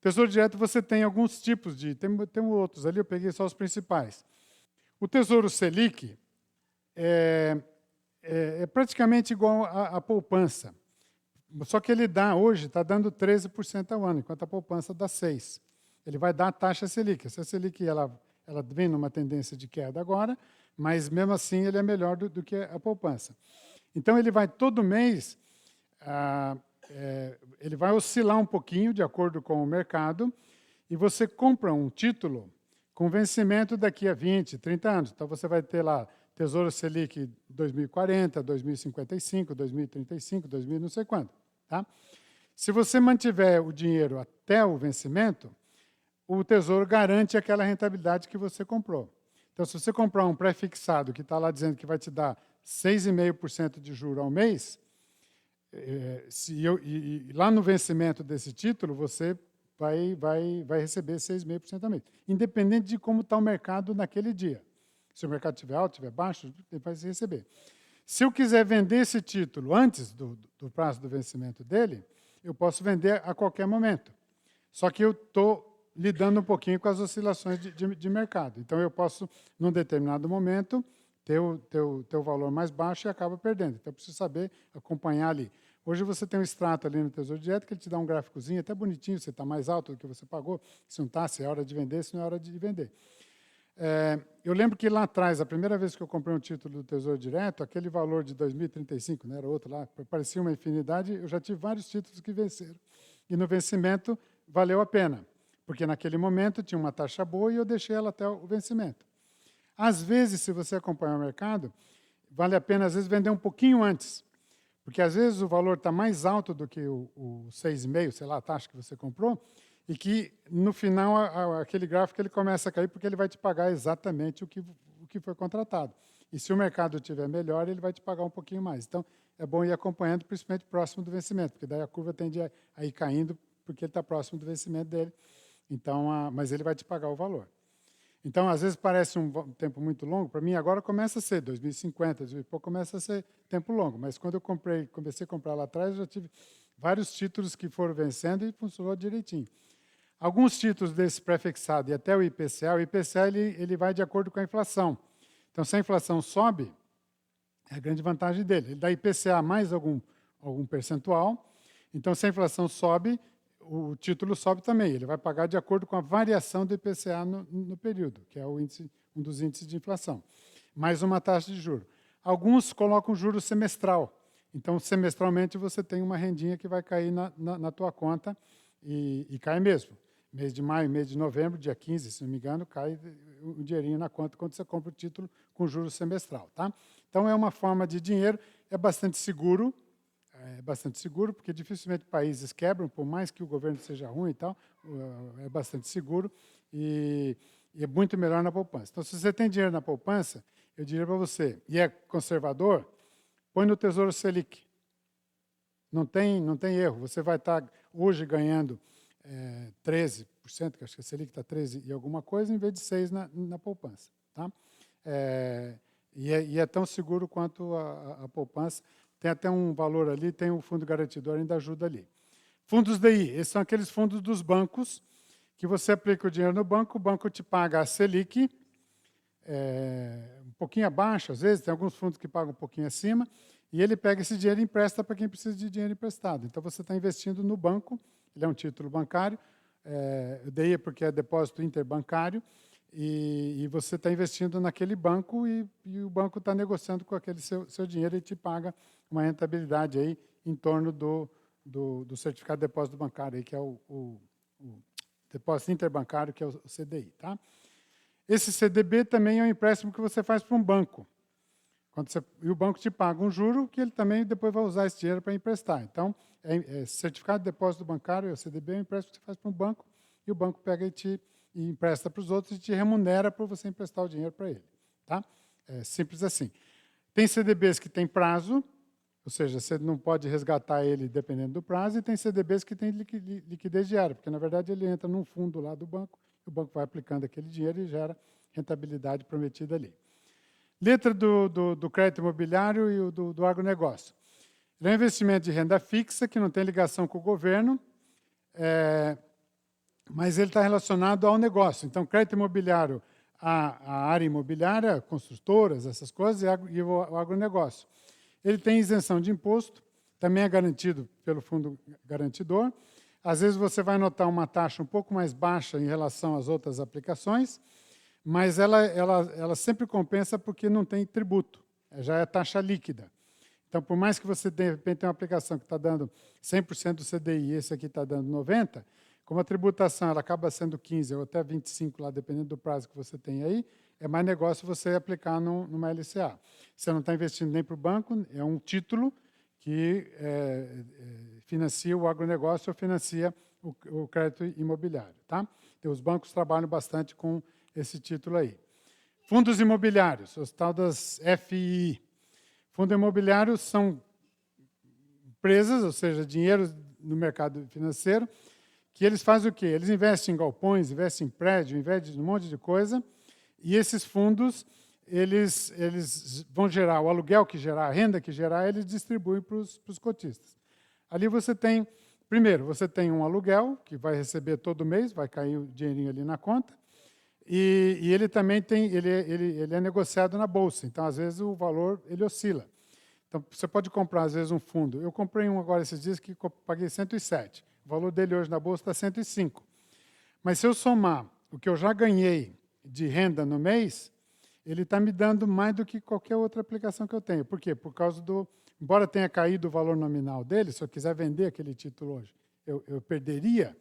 Tesouro direto, você tem alguns tipos de... Tem outros ali, eu peguei só os principais. O Tesouro Selic é praticamente igual à poupança. Só que ele hoje está dando 13% ao ano, enquanto a poupança dá 6%. Ele vai dar a taxa Selic. Essa Selic ela vem numa tendência de queda agora, mas, mesmo assim, ele é melhor do que a poupança. Então, ele vai todo mês, ele vai oscilar um pouquinho, de acordo com o mercado, e você compra um título com vencimento daqui a 20, 30 anos. Então, você vai ter lá Tesouro Selic 2040, 2055, 2035, 2000 não sei quanto. Tá? Se você mantiver o dinheiro até o vencimento, o Tesouro garante aquela rentabilidade que você comprou. Então, se você comprar um pré-fixado que está lá dizendo que vai te dar 6,5% de juros ao mês, lá no vencimento desse título, você vai receber 6,5% ao mês, independente de como está o mercado naquele dia. Se o mercado estiver alto, estiver baixo, ele vai receber. Se eu quiser vender esse título antes do prazo do vencimento dele, eu posso vender a qualquer momento. Só que eu estou lidando um pouquinho com as oscilações de mercado. Então, eu posso, num determinado momento, ter o valor mais baixo e acaba perdendo. Então, eu preciso saber acompanhar ali. Hoje, você tem um extrato ali no Tesouro Direto que ele te dá um gráficozinho até bonitinho, se está mais alto do que você pagou, se não está, se é hora de vender, se não é hora de vender. Eu lembro que lá atrás, a primeira vez que eu comprei um título do Tesouro Direto, aquele valor de 2035, né, era outro lá, parecia uma infinidade, eu já tive vários títulos que venceram. E no vencimento, valeu a pena, porque naquele momento tinha uma taxa boa e eu deixei ela até o vencimento. Às vezes, se você acompanhar o mercado, vale a pena, às vezes, vender um pouquinho antes, porque às vezes o valor está mais alto do que o 6,5, sei lá, a taxa que você comprou, e que, no final, aquele gráfico ele começa a cair porque ele vai te pagar exatamente o que foi contratado. E se o mercado estiver melhor, ele vai te pagar um pouquinho mais. Então, é bom ir acompanhando, principalmente próximo do vencimento, porque daí a curva tende a ir caindo porque ele está próximo do vencimento dele. Então, mas ele vai te pagar o valor. Então, às vezes parece um tempo muito longo, para mim agora começa a ser 2050, 2000 e pouco começa a ser tempo longo, mas quando eu comecei a comprar lá atrás, eu já tive vários títulos que foram vencendo e funcionou direitinho. Alguns títulos desse pré-fixado e até o IPCA ele vai de acordo com a inflação. Então, se a inflação sobe, é a grande vantagem dele. Ele dá IPCA mais algum percentual. Então, se a inflação sobe, o título sobe também. Ele vai pagar de acordo com a variação do IPCA no período, que é um dos índices de inflação. Mais uma taxa de juros. Alguns colocam juro semestral. Então, semestralmente, você tem uma rendinha que vai cair na tua conta e cai mesmo. Mês de maio, mês de novembro, dia 15, se não me engano, cai o dinheirinho na conta quando você compra o título com juros semestral. Tá? Então, é uma forma de dinheiro, é bastante seguro, porque dificilmente países quebram, por mais que o governo seja ruim e tal, é bastante seguro e é muito melhor na poupança. Então, se você tem dinheiro na poupança, eu diria para você, e é conservador, põe no Tesouro Selic. Não tem erro. Você vai estar hoje ganhando 13%, que acho que a Selic está 13% e alguma coisa, em vez de 6% na poupança. Tá? E é tão seguro quanto a poupança. Tem até um valor ali, tem um fundo garantidor, ainda ajuda ali. Fundos DI, esses são aqueles fundos dos bancos, que você aplica o dinheiro no banco, o banco te paga a Selic, um pouquinho abaixo, às vezes, tem alguns fundos que pagam um pouquinho acima, e ele pega esse dinheiro e empresta para quem precisa de dinheiro emprestado. Então, você está investindo no banco, ele é um título bancário, o DI é porque é depósito interbancário, e você está investindo naquele banco e o banco está negociando com aquele seu dinheiro e te paga uma rentabilidade aí em torno do certificado de depósito bancário, aí, que é o depósito interbancário, que é o CDI. Tá? Esse CDB também é um empréstimo que você faz para um banco. E o banco te paga um juro que ele também depois vai usar esse dinheiro para emprestar. Então, certificado de depósito bancário, o CDB, é um empréstimo que você faz para um banco, e o banco pega e empresta para os outros e te remunera por você emprestar o dinheiro para ele. Tá? É simples assim. Tem CDBs que tem prazo, ou seja, você não pode resgatar ele dependendo do prazo, e tem CDBs que tem liquidez diária, porque, na verdade, ele entra num fundo lá do banco, e o banco vai aplicando aquele dinheiro e gera rentabilidade prometida ali. Letra do crédito imobiliário e o do agronegócio. Ele é um investimento de renda fixa, que não tem ligação com o governo, mas ele está relacionado ao negócio. Então, crédito imobiliário, a área imobiliária, construtoras, essas coisas, e o agronegócio. Ele tem isenção de imposto, também é garantido pelo fundo garantidor. Às vezes você vai notar uma taxa um pouco mais baixa em relação às outras aplicações, mas ela sempre compensa porque não tem tributo, já é taxa líquida. Então, por mais que você, de repente, tenha uma aplicação que está dando 100% do CDI e esse aqui está dando 90%, como a tributação ela acaba sendo 15% ou até 25%, lá, dependendo do prazo que você tem aí, é mais negócio você aplicar numa LCA. Você não está investindo nem para o banco, é um título que financia o agronegócio ou financia o crédito imobiliário. Tá? Então, os bancos trabalham bastante com esse título aí. Fundos imobiliários, os tal das FII. Fundos imobiliários são empresas, ou seja, dinheiro no mercado financeiro, que eles fazem o quê? Eles investem em galpões, investem em prédio, investem em um monte de coisa, e esses fundos, eles vão gerar o aluguel que gerar, a renda que gerar, eles distribuem para os cotistas. Ali você tem, primeiro, você tem um aluguel, que vai receber todo mês, vai cair o dinheirinho ali na conta, e ele também ele é negociado na bolsa, então, às vezes, o valor ele oscila. Então, você pode comprar, às vezes, um fundo. Eu comprei um agora esses dias que paguei 107. O valor dele hoje na bolsa está 105. Mas se eu somar o que eu já ganhei de renda no mês, ele está me dando mais do que qualquer outra aplicação que eu tenho. Por quê? Por causa embora tenha caído o valor nominal dele, se eu quiser vender aquele título hoje, eu perderia,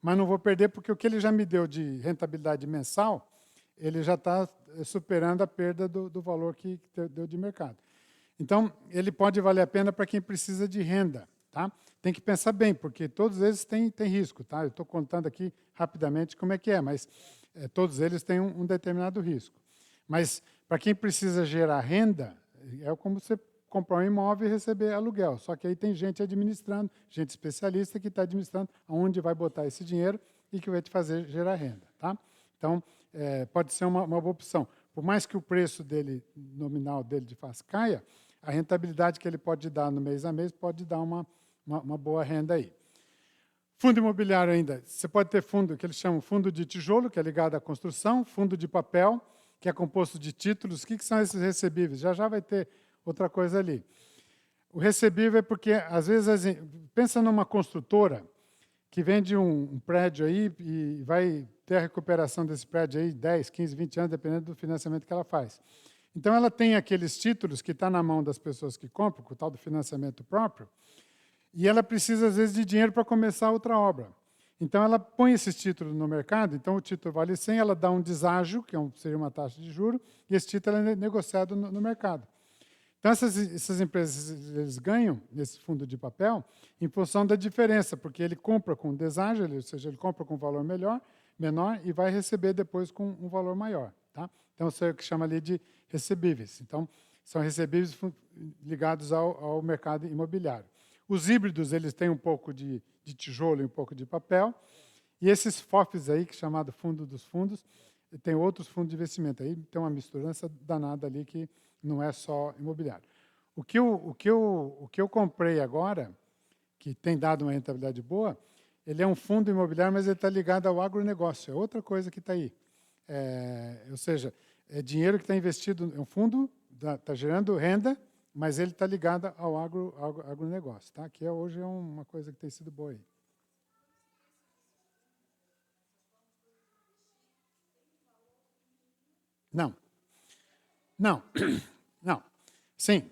mas não vou perder porque o que ele já me deu de rentabilidade mensal, ele já está superando a perda do valor que deu de mercado. Então, ele pode valer a pena para quem precisa de renda. Tá? Tem que pensar bem, porque todos eles têm risco. Tá? Eu estou contando aqui rapidamente como é que é, mas todos eles têm um determinado risco. Mas, para quem precisa gerar renda, é como você comprar um imóvel e receber aluguel. Só que aí tem gente administrando, gente especialista que está administrando aonde vai botar esse dinheiro e que vai te fazer gerar renda. Tá? Então, pode ser uma boa opção. Por mais que o preço dele, nominal dele de face caia, a rentabilidade que ele pode dar no mês a mês pode dar uma boa renda aí. Fundo imobiliário ainda, você pode ter fundo que eles chamam fundo de tijolo, que é ligado à construção, fundo de papel, que é composto de títulos. O que são esses recebíveis? Já vai ter outra coisa ali. O recebível é porque, às vezes, pensa numa construtora que vende um prédio aí e vai ter a recuperação desse prédio aí 10, 15, 20 anos, dependendo do financiamento que ela faz. Então, ela tem aqueles títulos que estão na mão das pessoas que compram, com o tal do financiamento próprio, e ela precisa, às vezes, de dinheiro para começar outra obra. Então, ela põe esses títulos no mercado, então o título vale 100, ela dá um deságio, que seria uma taxa de juros, e esse título é negociado no mercado. Então, essas empresas eles ganham nesse fundo de papel em função da diferença, porque ele compra com deságio, ou seja, ele compra com um valor menor e vai receber depois com um valor maior. Tá? Então, isso é o que chama ali de recebíveis. Então, são recebíveis ligados ao mercado imobiliário. Os híbridos, eles têm um pouco de tijolo e um pouco de papel. E esses FOFs aí, que é chamado fundo dos fundos, tem outros fundos de investimento. Aí tem uma misturança danada ali que não é só imobiliário. O que eu comprei agora, que tem dado uma rentabilidade boa, ele é um fundo imobiliário, mas ele está ligado ao agronegócio. É outra coisa que está aí. Ou seja, é dinheiro que está investido, é um fundo, está gerando renda, mas ele está ligado ao agronegócio, tá? Que hoje é uma coisa que tem sido boa aí. Não. Sim.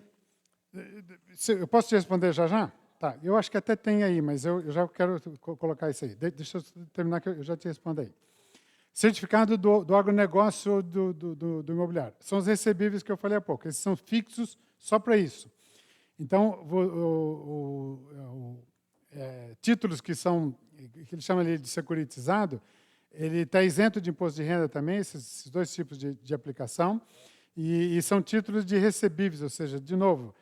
Eu posso te responder já? Tá. Eu acho que até tem aí, mas eu já quero colocar isso aí. Deixa eu terminar, que eu já te respondo aí. Certificado do agronegócio do imobiliário. São os recebíveis que eu falei há pouco. Esses são fixos só para isso. Então, títulos que ele chama ali de securitizado, ele está isento de imposto de renda também, esses dois tipos de aplicação, e são títulos de recebíveis, ou seja, de novo,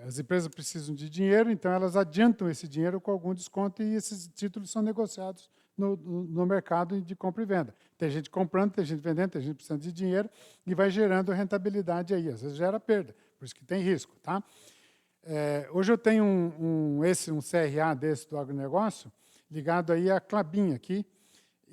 as empresas precisam de dinheiro, então elas adiantam esse dinheiro com algum desconto e esses títulos são negociados no mercado de compra e venda. Tem gente comprando, tem gente vendendo, tem gente precisando de dinheiro e vai gerando rentabilidade aí. Às vezes gera perda, por isso que tem risco. Tá? Hoje eu tenho um CRA desse do agronegócio ligado aí à Klabin aqui,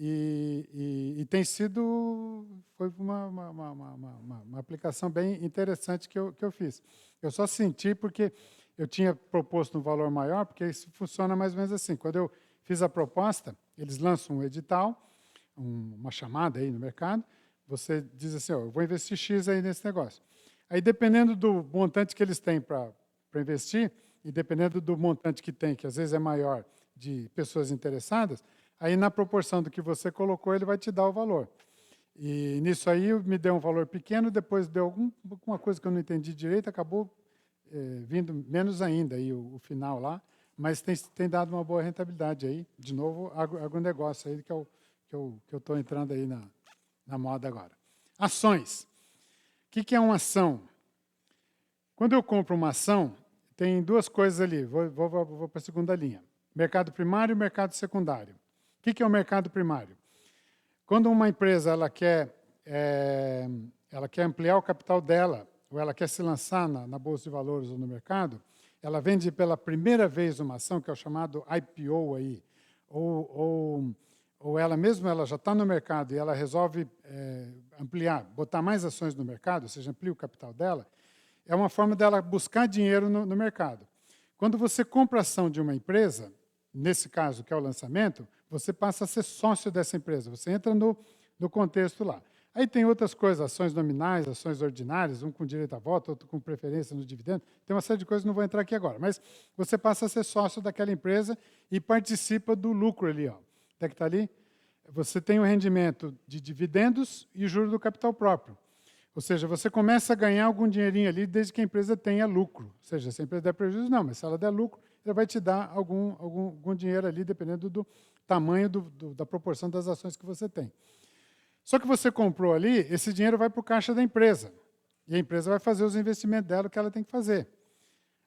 e tem sido, foi uma aplicação bem interessante que eu fiz. Eu só senti porque eu tinha proposto um valor maior, porque isso funciona mais ou menos assim. Quando eu fiz a proposta, eles lançam um edital, uma chamada aí no mercado, você diz assim, eu vou investir X aí nesse negócio. Aí, dependendo do montante que eles têm para investir, e dependendo do montante que tem, que às vezes é maior, de pessoas interessadas, aí, na proporção do que você colocou, ele vai te dar o valor. E nisso aí, me deu um valor pequeno, depois deu alguma coisa que eu não entendi direito, acabou vindo menos ainda aí o final lá, mas tem dado uma boa rentabilidade aí. De novo, agronegócio aí, que eu estou entrando aí na moda agora. Ações. O que é uma ação? Quando eu compro uma ação, tem duas coisas ali. Vou para a segunda linha. Mercado primário e mercado secundário. O que é o mercado primário? Quando uma empresa ela quer ampliar o capital dela, ou ela quer se lançar na Bolsa de Valores ou no mercado, ela vende pela primeira vez uma ação, que é o chamado IPO, aí, ou ela mesma ela já está no mercado e ela resolve ampliar, botar mais ações no mercado, ou seja, amplia o capital dela, é uma forma dela buscar dinheiro no mercado. Quando você compra ação de uma empresa, nesse caso, que é o lançamento, você passa a ser sócio dessa empresa, você entra no contexto lá. Aí tem outras coisas, ações nominais, ações ordinárias, um com direito a voto, outro com preferência no dividendo, tem uma série de coisas, não vou entrar aqui agora, mas você passa a ser sócio daquela empresa e participa do lucro ali. Ó. Até que está ali? Você tem o rendimento de dividendos e o juro do capital próprio. Ou seja, você começa a ganhar algum dinheirinho ali desde que a empresa tenha lucro. Ou seja, se a empresa der prejuízo, não, mas se ela der lucro, ela vai te dar algum dinheiro ali, dependendo do tamanho da proporção das ações que você tem. Só que você comprou ali, esse dinheiro vai para o caixa da empresa. E a empresa vai fazer os investimentos dela, o que ela tem que fazer.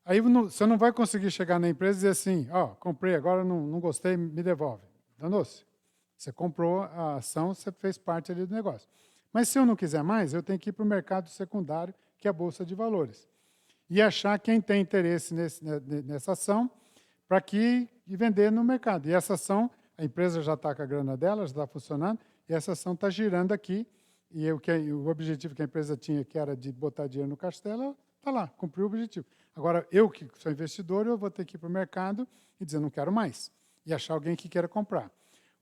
Aí você não vai conseguir chegar na empresa e dizer assim, comprei, agora não gostei, me devolve. Danou-se. Você comprou a ação, você fez parte ali do negócio. Mas se eu não quiser mais, eu tenho que ir para o mercado secundário, que é a Bolsa de Valores. E achar quem tem interesse nessa ação para que e vender no mercado. E essa ação, a empresa já está com a grana dela, já está funcionando, e essa ação está girando aqui. E o objetivo que a empresa tinha, que era de botar dinheiro no caixa dela, está lá, cumpriu o objetivo. Agora, eu que sou investidor, eu vou ter que ir para o mercado e dizer, não quero mais. E achar alguém que queira comprar.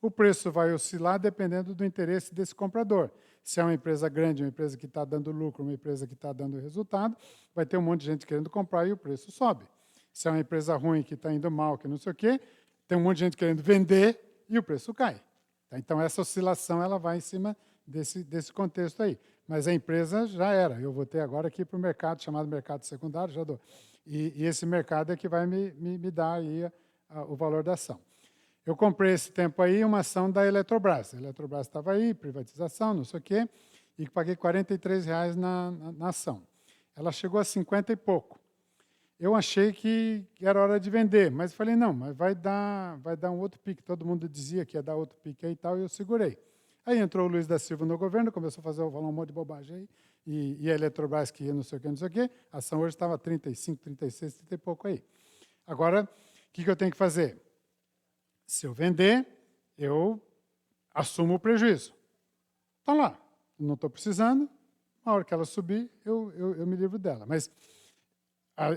O preço vai oscilar dependendo do interesse desse comprador. Se é uma empresa grande, uma empresa que está dando lucro, uma empresa que está dando resultado, vai ter um monte de gente querendo comprar e o preço sobe. Se é uma empresa ruim, que está indo mal, que não sei o quê, tem um monte de gente querendo vender e o preço cai. Então, essa oscilação ela vai em cima desse contexto aí. Mas a empresa já era. Eu vou ter agora aqui para o mercado, chamado mercado secundário, já dou. E esse mercado é que vai me dar aí o valor da ação. Eu comprei esse tempo aí uma ação da Eletrobras. A Eletrobras estava aí, privatização, não sei o quê, e paguei R$ 43,00 na ação. Ela chegou a 50 e pouco. Eu achei que era hora de vender, mas falei, não, mas vai dar um outro pique. Todo mundo dizia que ia dar outro pique aí e tal, e eu segurei. Aí entrou o Luiz da Silva no governo, começou a falar um monte de bobagem aí, e a Eletrobras que ia não sei o quê, não sei o quê. A ação hoje estava 35, 36, 30 e pouco aí. Agora, o que eu tenho que fazer? Se eu vender, eu assumo o prejuízo. Está lá, não estou precisando, na hora que ela subir, eu me livro dela. Mas a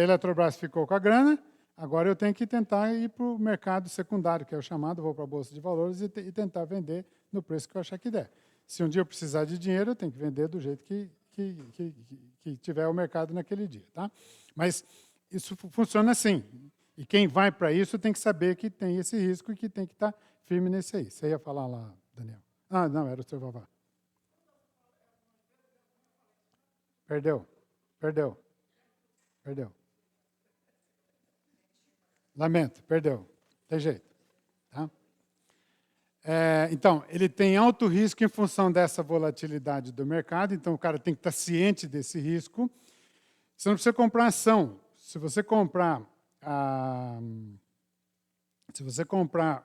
Eletrobras ficou com a grana, agora eu tenho que tentar ir para o mercado secundário, que é o chamado, vou para a Bolsa de Valores e tentar vender no preço que eu achar que der. Se um dia eu precisar de dinheiro, eu tenho que vender do jeito que tiver o mercado naquele dia. Tá? Mas isso funciona assim. E quem vai para isso tem que saber que tem esse risco e que tem que estar firme nesse aí. Você ia falar lá, Daniel? Ah, não, era o seu Vavá. Perdeu. Lamento, perdeu. Tem jeito. Tá? Então, ele tem alto risco em função dessa volatilidade do mercado, então o cara tem que estar ciente desse risco. Você não precisa comprar ação. Se você comprar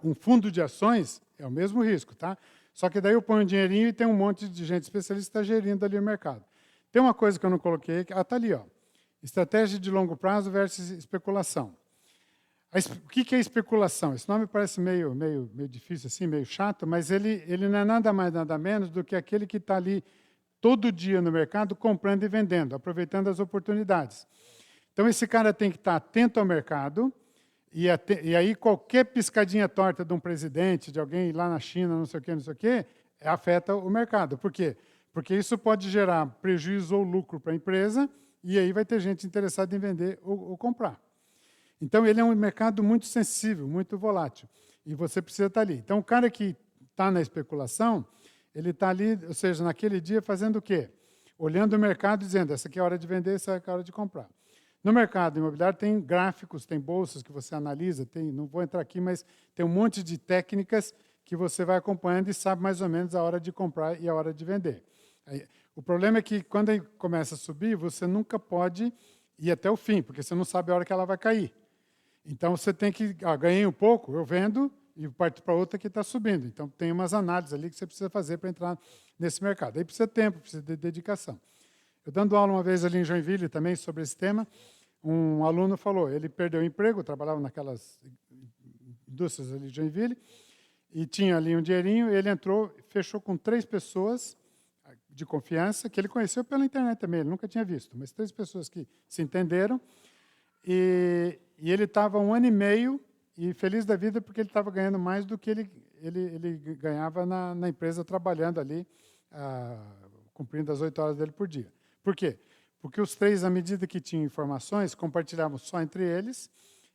um fundo de ações, é o mesmo risco, tá? Só que daí eu ponho um dinheirinho e tem um monte de gente especialista que está gerindo ali o mercado. Tem uma coisa que eu não coloquei, está ali, ó. Estratégia de longo prazo versus especulação. O que é especulação? Esse nome parece meio difícil, assim, meio chato, mas ele não é nada mais, nada menos do que aquele que está ali todo dia no mercado comprando e vendendo, aproveitando as oportunidades. Então, esse cara tem que estar atento ao mercado, e aí qualquer piscadinha torta de um presidente, de alguém lá na China, não sei o quê, afeta o mercado. Por quê? Porque isso pode gerar prejuízo ou lucro para a empresa, e aí vai ter gente interessada em vender ou comprar. Então, ele é um mercado muito sensível, muito volátil, e você precisa estar ali. Então, o cara que está na especulação, ele está ali, ou seja, naquele dia fazendo o quê? Olhando o mercado e dizendo, essa aqui é a hora de vender, essa aqui é a hora de comprar. No mercado imobiliário tem gráficos, tem bolsas que você analisa, não vou entrar aqui, mas tem um monte de técnicas que você vai acompanhando e sabe mais ou menos a hora de comprar e a hora de vender. O problema é que quando começa a subir, você nunca pode ir até o fim, porque você não sabe a hora que ela vai cair. Então, você tem que, ganhei um pouco, eu vendo e parto para outra que está subindo. Então, tem umas análises ali que você precisa fazer para entrar nesse mercado. Aí precisa de tempo, precisa de dedicação. Eu dando aula uma vez ali em Joinville também sobre esse tema, um aluno falou, ele perdeu o emprego, trabalhava naquelas indústrias ali de Joinville, e tinha ali um dinheirinho, ele entrou, fechou com 3 pessoas de confiança, que ele conheceu pela internet também, ele nunca tinha visto, mas 3 pessoas que se entenderam, e ele estava 1 ano e meio e feliz da vida porque ele estava ganhando mais do que ele ganhava na empresa trabalhando ali, cumprindo as 8 horas dele por dia. Por quê? Porque os 3, à medida que tinham informações, compartilhavam só entre eles,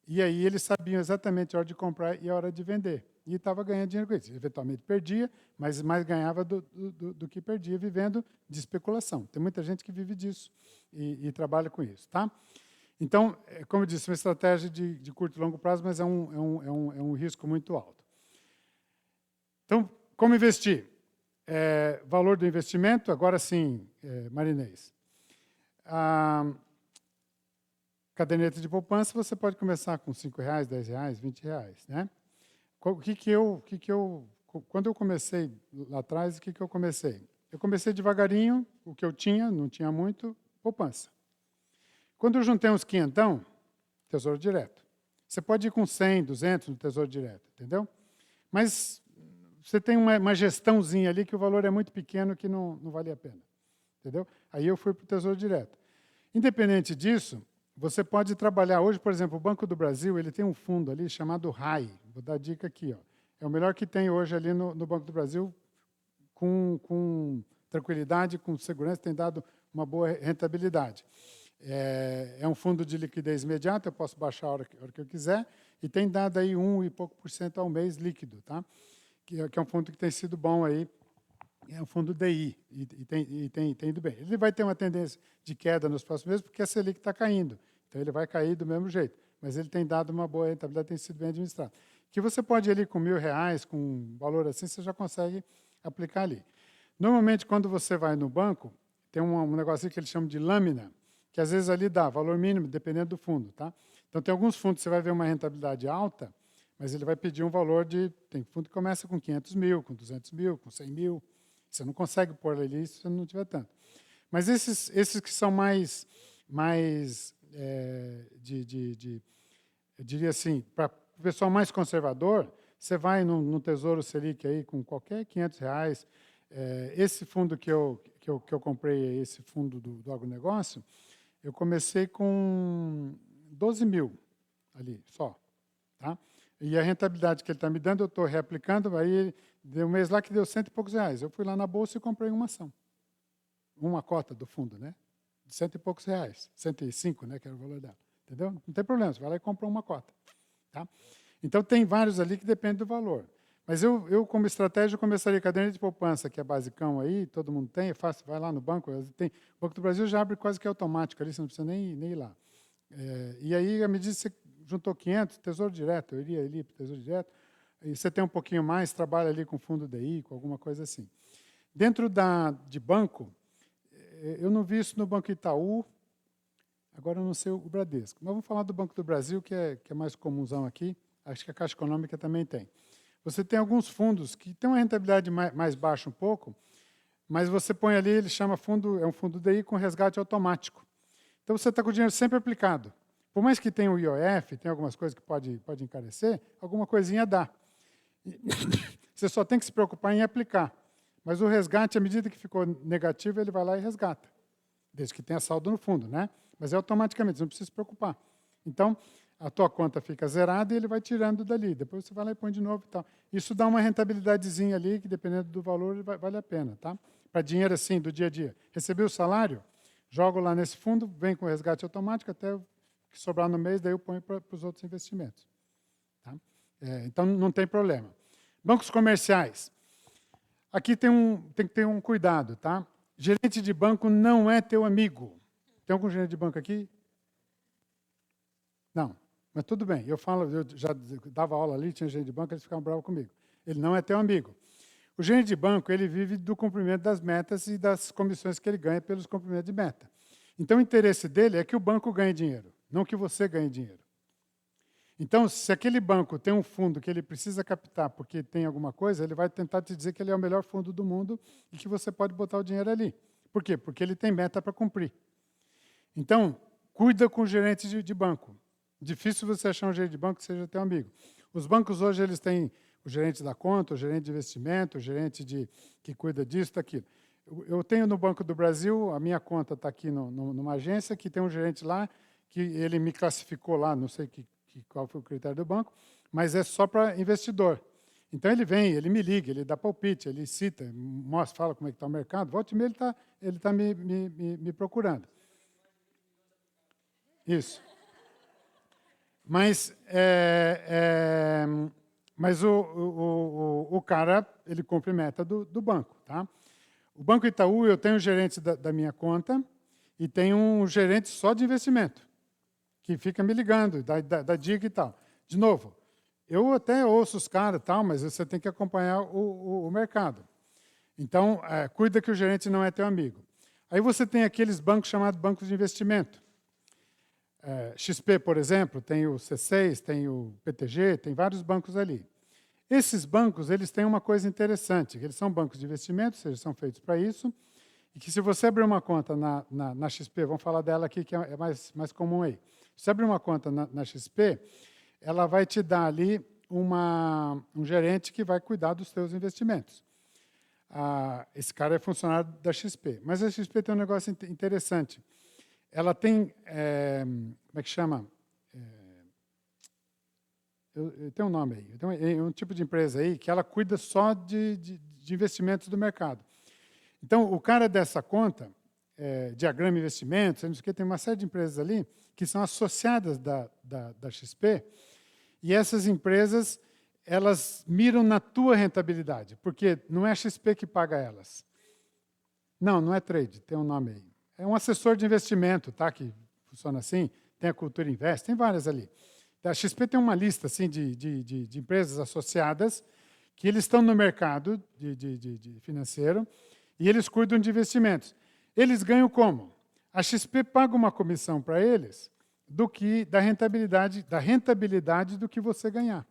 e aí eles sabiam exatamente a hora de comprar e a hora de vender. E estava ganhando dinheiro com isso. Eventualmente perdia, mas mais ganhava do que perdia, vivendo de especulação. Tem muita gente que vive disso e trabalha com isso. Tá? Então, como eu disse, uma estratégia de curto e longo prazo, mas é um risco muito alto. Então, como investir? Valor do investimento, agora sim, Marinês. Caderneta de poupança, você pode começar com R$5, R$10, R$20, né? O que eu quando eu comecei lá atrás, o que eu comecei? Eu comecei devagarinho, o que eu tinha, não tinha muito, poupança. Quando eu juntei uns quinhentão, Tesouro Direto. Você pode ir com 100, 200 no Tesouro Direto, entendeu? Mas você tem uma gestãozinha ali que o valor é muito pequeno que não vale a pena, entendeu? Aí eu fui para o Tesouro Direto. Independente disso, você pode trabalhar hoje, por exemplo, o Banco do Brasil, ele tem um fundo ali chamado RAI. Vou dar a dica aqui, ó. É o melhor que tem hoje ali no Banco do Brasil, com tranquilidade, com segurança, tem dado uma boa rentabilidade. É um fundo de liquidez imediata, eu posso baixar a hora que eu quiser, e tem dado aí 1 e pouco por cento ao mês líquido, tá? Que é um fundo que tem sido bom aí, é um fundo DI, e tem ido bem. Ele vai ter uma tendência de queda nos próximos meses, porque a Selic está caindo, então ele vai cair do mesmo jeito, mas ele tem dado uma boa rentabilidade, tem sido bem administrado. Que você pode ir ali com R$1.000, com um valor assim, você já consegue aplicar ali. Normalmente, quando você vai no banco, tem um negocinho que eles chamam de lâmina, que às vezes ali dá valor mínimo, dependendo do fundo, tá? Então, tem alguns fundos que você vai ver uma rentabilidade alta, mas ele vai pedir um valor de... Tem fundo que começa com 500 mil, com 200 mil, com 100 mil. Você não consegue pôr ali se você não tiver tanto. Mas esses que são mais eu diria assim, para o pessoal mais conservador, você vai no Tesouro Selic aí com qualquer R$500. Esse fundo que eu comprei, esse fundo do agronegócio, eu comecei com 12 mil ali, só. Tá? E a rentabilidade que ele está me dando, eu estou reaplicando, aí deu um mês lá que deu R$100 e poucos. Eu fui lá na bolsa e comprei uma ação. Uma cota do fundo, né? De R$100 e poucos, 105, né, que era o valor dela. Entendeu? Não tem problema, você vai lá e compra uma cota. Tá? Então, tem vários ali que dependem do valor. Mas eu como estratégia, começaria a caderneta de poupança, que é basicão aí, todo mundo tem, é fácil, vai lá no banco. O Banco do Brasil já abre quase que automático ali, você não precisa nem ir lá. E aí, à medida que você juntou 500, Tesouro Direto, eu iria ali para o Tesouro Direto, e você tem um pouquinho mais, trabalha ali com fundo DI, com alguma coisa assim. Dentro de banco, eu não vi isso no Banco Itaú, agora eu não sei o Bradesco. Mas vamos falar do Banco do Brasil, que é mais comunzão aqui, acho que a Caixa Econômica também tem. Você tem alguns fundos que têm uma rentabilidade mais baixa um pouco, mas você põe ali, ele chama fundo, é um fundo DI com resgate automático. Então, você está com o dinheiro sempre aplicado. Por mais que tenha o IOF, tem algumas coisas que pode encarecer, alguma coisinha dá. Você só tem que se preocupar em aplicar. Mas o resgate, à medida que ficou negativo, ele vai lá e resgata. Desde que tenha saldo no fundo, né? Mas é automaticamente, você não precisa se preocupar. Então, a tua conta fica zerada e ele vai tirando dali. Depois você vai lá e põe de novo e tal. Isso dá uma rentabilidadezinha ali, que dependendo do valor, vale a pena, tá? Para dinheiro assim, do dia a dia. Recebi o salário, jogo lá nesse fundo, vem com resgate automático, até o que sobrar no mês, daí eu ponho para os outros investimentos. Tá? Então, não tem problema. Bancos comerciais. Aqui tem que ter um cuidado, tá? Gerente de banco não é teu amigo. Tem algum gerente de banco aqui? Não, mas tudo bem. Eu já dava aula ali, tinha gerente de banco, eles ficavam bravos comigo. Ele não é teu amigo. O gerente de banco, ele vive do cumprimento das metas e das comissões que ele ganha pelos cumprimentos de meta. Então, o interesse dele é que o banco ganhe dinheiro, não que você ganhe dinheiro. Então, se aquele banco tem um fundo que ele precisa captar porque tem alguma coisa, ele vai tentar te dizer que ele é o melhor fundo do mundo e que você pode botar o dinheiro ali. Por quê? Porque ele tem meta para cumprir. Então, cuida com o gerente de banco. Difícil você achar um gerente de banco que seja teu amigo. Os bancos hoje eles têm o gerente da conta, o gerente de investimento, o gerente que cuida disso, daquilo. Eu tenho no Banco do Brasil, a minha conta está aqui numa agência, que tem um gerente lá, que ele me classificou lá, não sei qual foi o critério do banco, mas é só para investidor. Então, ele vem, ele me liga, ele dá palpite, ele cita, mostra, fala como é que está o mercado, volta e meia ele está me procurando. Isso. Mas o cara, ele cumpre meta do banco. Tá? O Banco Itaú, eu tenho um gerente da minha conta e tenho um gerente só de investimento, que fica me ligando, dá dica e tal. De novo, eu até ouço os caras, tal, mas você tem que acompanhar o mercado. Então, cuida que o gerente não é teu amigo. Aí você tem aqueles bancos chamados bancos de investimento. XP, por exemplo, tem o C6, tem o PTG, tem vários bancos ali. Esses bancos, eles têm uma coisa interessante, que eles são bancos de investimento, ou seja, são feitos para isso, e que se você abrir uma conta na XP, vamos falar dela aqui, que é mais comum aí. Se você abrir uma conta na XP, ela vai te dar ali um gerente que vai cuidar dos seus investimentos. Esse cara é funcionário da XP. Mas a XP tem um negócio interessante. Ela tem, como é que chama? Tem um nome aí. Tem um tipo de empresa aí que ela cuida só de investimentos do mercado. Então, o cara dessa conta, Diagrama Investimentos, não sei o quê, tem uma série de empresas ali que são associadas da XP, e essas empresas, elas miram na tua rentabilidade, porque não é a XP que paga elas. Não é trade, tem um nome aí. É um assessor de investimento, tá? Que funciona assim, tem a Cultura Invest, tem várias ali. A XP tem uma lista assim, de empresas associadas que eles estão no mercado de financeiro e eles cuidam de investimentos. Eles ganham como? A XP paga uma comissão para eles da rentabilidade do que você ganhar.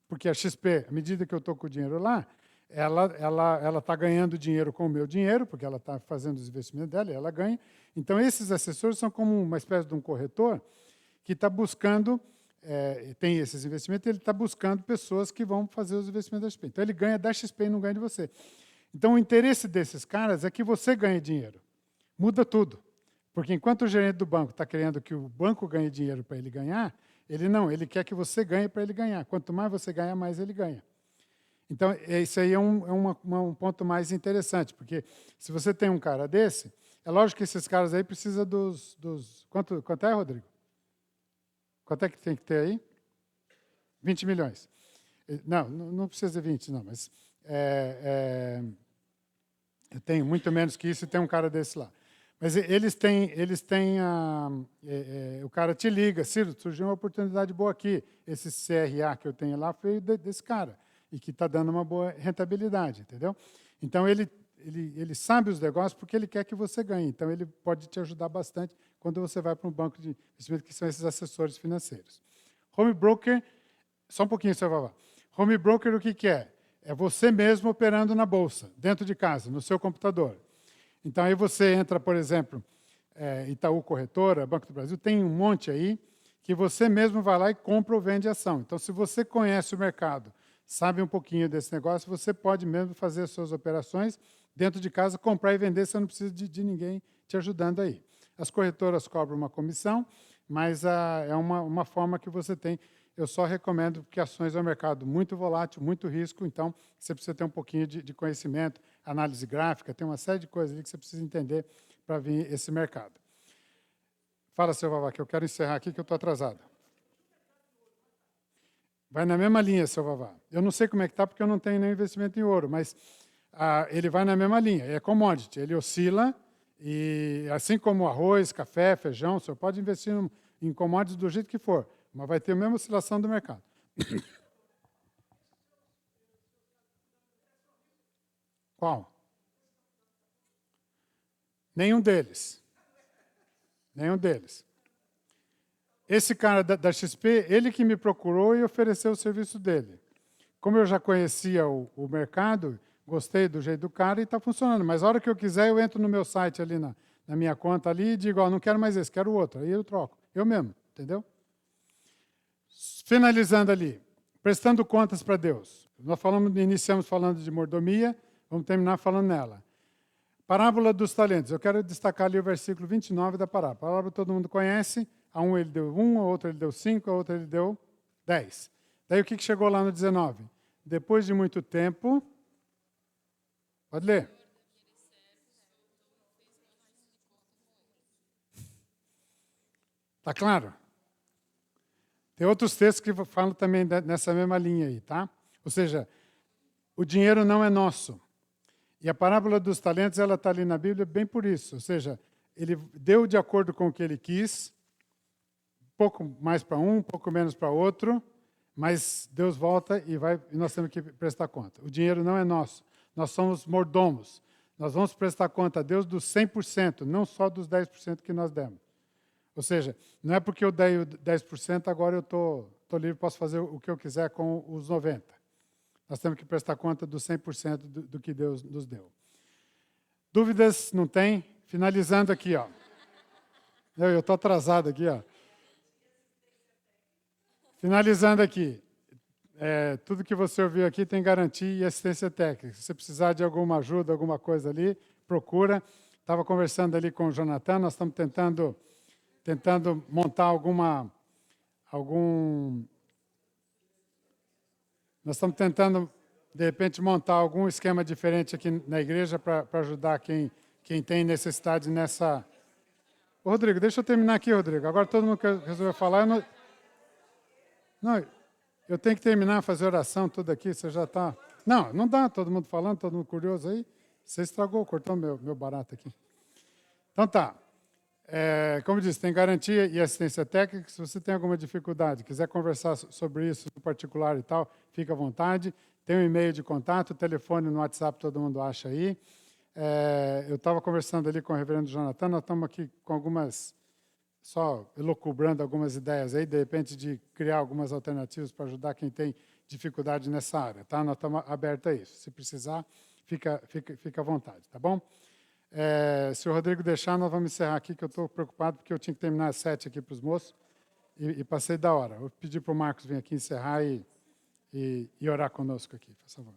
Porque a XP, à medida que eu estou com o dinheiro lá, ela está ganhando dinheiro com o meu dinheiro, porque ela está fazendo os investimentos dela e ela ganha. Então, esses assessores são como uma espécie de um corretor que está buscando, tem esses investimentos, ele está buscando pessoas que vão fazer os investimentos da XP. Então, ele ganha da XP e não ganha de você. Então, o interesse desses caras é que você ganhe dinheiro. Muda tudo. Porque enquanto o gerente do banco está querendo que o banco ganhe dinheiro para ele ganhar, ele quer que você ganhe para ele ganhar. Quanto mais você ganha, mais ele ganha. Então, isso aí é um ponto mais interessante, porque se você tem um cara desse, é lógico que esses caras aí precisam dos... Quanto é, Rodrigo? Quanto é que tem que ter aí? 20 milhões. Não precisa de 20, não, mas eu tenho muito menos que isso e tem um cara desse lá. Mas eles têm o cara te liga, Ciro, surgiu uma oportunidade boa aqui. Esse CRA que eu tenho lá foi desse cara, e que está dando uma boa rentabilidade, entendeu? Então, ele sabe os negócios porque ele quer que você ganhe. Então, ele pode te ajudar bastante quando você vai para um banco de investimento, que são esses assessores financeiros. Home broker, só um pouquinho, seu Vavá. Home broker, o que é? É você mesmo operando na bolsa, dentro de casa, no seu computador. Então, aí você entra, por exemplo, Itaú Corretora, Banco do Brasil, tem um monte aí que você mesmo vai lá e compra ou vende ação. Então, se você conhece o mercado, sabe um pouquinho desse negócio, você pode mesmo fazer as suas operações dentro de casa, comprar e vender, você não precisa de ninguém te ajudando aí. As corretoras cobram uma comissão, mas é uma forma que você tem. Eu só recomendo, porque ações é um mercado muito volátil, muito risco, então você precisa ter um pouquinho de conhecimento, análise gráfica, tem uma série de coisas ali que você precisa entender para vir esse mercado. Fala, seu Vavá, que eu quero encerrar aqui, que eu estou atrasado. Vai na mesma linha, seu Vavá. Eu não sei como é que está, porque eu não tenho nenhum investimento em ouro, mas ele vai na mesma linha. É commodity, ele oscila, e assim como arroz, café, feijão, o senhor pode investir em commodities do jeito que for, mas vai ter a mesma oscilação do mercado. Qual? Nenhum deles. Nenhum deles. Esse cara da XP, ele que me procurou e ofereceu o serviço dele. Como eu já conhecia o mercado, gostei do jeito do cara e está funcionando. Mas a hora que eu quiser, eu entro no meu site ali, na minha conta ali, e digo, não quero mais esse, quero o outro. Aí eu troco. Eu mesmo, entendeu? Finalizando ali, prestando contas para Deus. Nós iniciamos falando de mordomia, vamos terminar falando nela. Parábola dos talentos. Eu quero destacar ali o versículo 29 da parábola. A parábola todo mundo conhece. A um ele deu 1, a outro ele deu 5, a outra ele deu 10. Daí o que chegou lá no 19? Depois de muito tempo... Pode ler. Está claro? Tem outros textos que falam também nessa mesma linha aí, tá? Ou seja, o dinheiro não é nosso. E a parábola dos talentos, ela está ali na Bíblia bem por isso. Ou seja, ele deu de acordo com o que ele quis, um pouco mais para um pouco menos para outro, mas Deus volta e nós temos que prestar conta. O dinheiro não é nosso. Nós somos mordomos. Nós vamos prestar conta a Deus dos 100%, não só dos 10% que nós demos. Ou seja, não é porque eu dei o 10%, agora eu estou livre, posso fazer o que eu quiser com os 90%. nós temos que prestar conta do 100% do que Deus nos deu. Dúvidas? Não tem? Finalizando aqui, ó. Eu estou atrasado aqui, ó. Finalizando aqui. Tudo que você ouviu aqui tem garantia e assistência técnica. Se você precisar de alguma ajuda, alguma coisa ali, procura. Estava conversando ali com o Jonathan, nós estamos tentando montar nós estamos tentando, de repente, montar algum esquema diferente aqui na igreja para ajudar quem tem necessidade nessa... Ô, Rodrigo, deixa eu terminar aqui, Rodrigo. Agora todo mundo que resolveu falar... Não, eu tenho que terminar, fazer oração, tudo aqui, você já está... Não dá, todo mundo falando, todo mundo curioso aí. Você estragou, cortou meu barato aqui. Então tá. Como eu disse, tem garantia e assistência técnica. Se você tem alguma dificuldade, quiser conversar sobre isso no particular e tal, fica à vontade. Tem um e-mail de contato, telefone no WhatsApp, todo mundo acha aí. Eu estava conversando ali com o reverendo Jonathan, nós estamos aqui com algumas, só elucubrando algumas ideias aí, de repente de criar algumas alternativas para ajudar quem tem dificuldade nessa área, tá? Nós estamos abertos a isso. Se precisar, fica à vontade, tá bom? Se o Rodrigo deixar, nós vamos encerrar aqui, que eu estou preocupado, porque eu tinha que terminar às 7 aqui para os moços, e passei da hora. Vou pedir para o Marcos vir aqui encerrar e orar conosco aqui, por favor.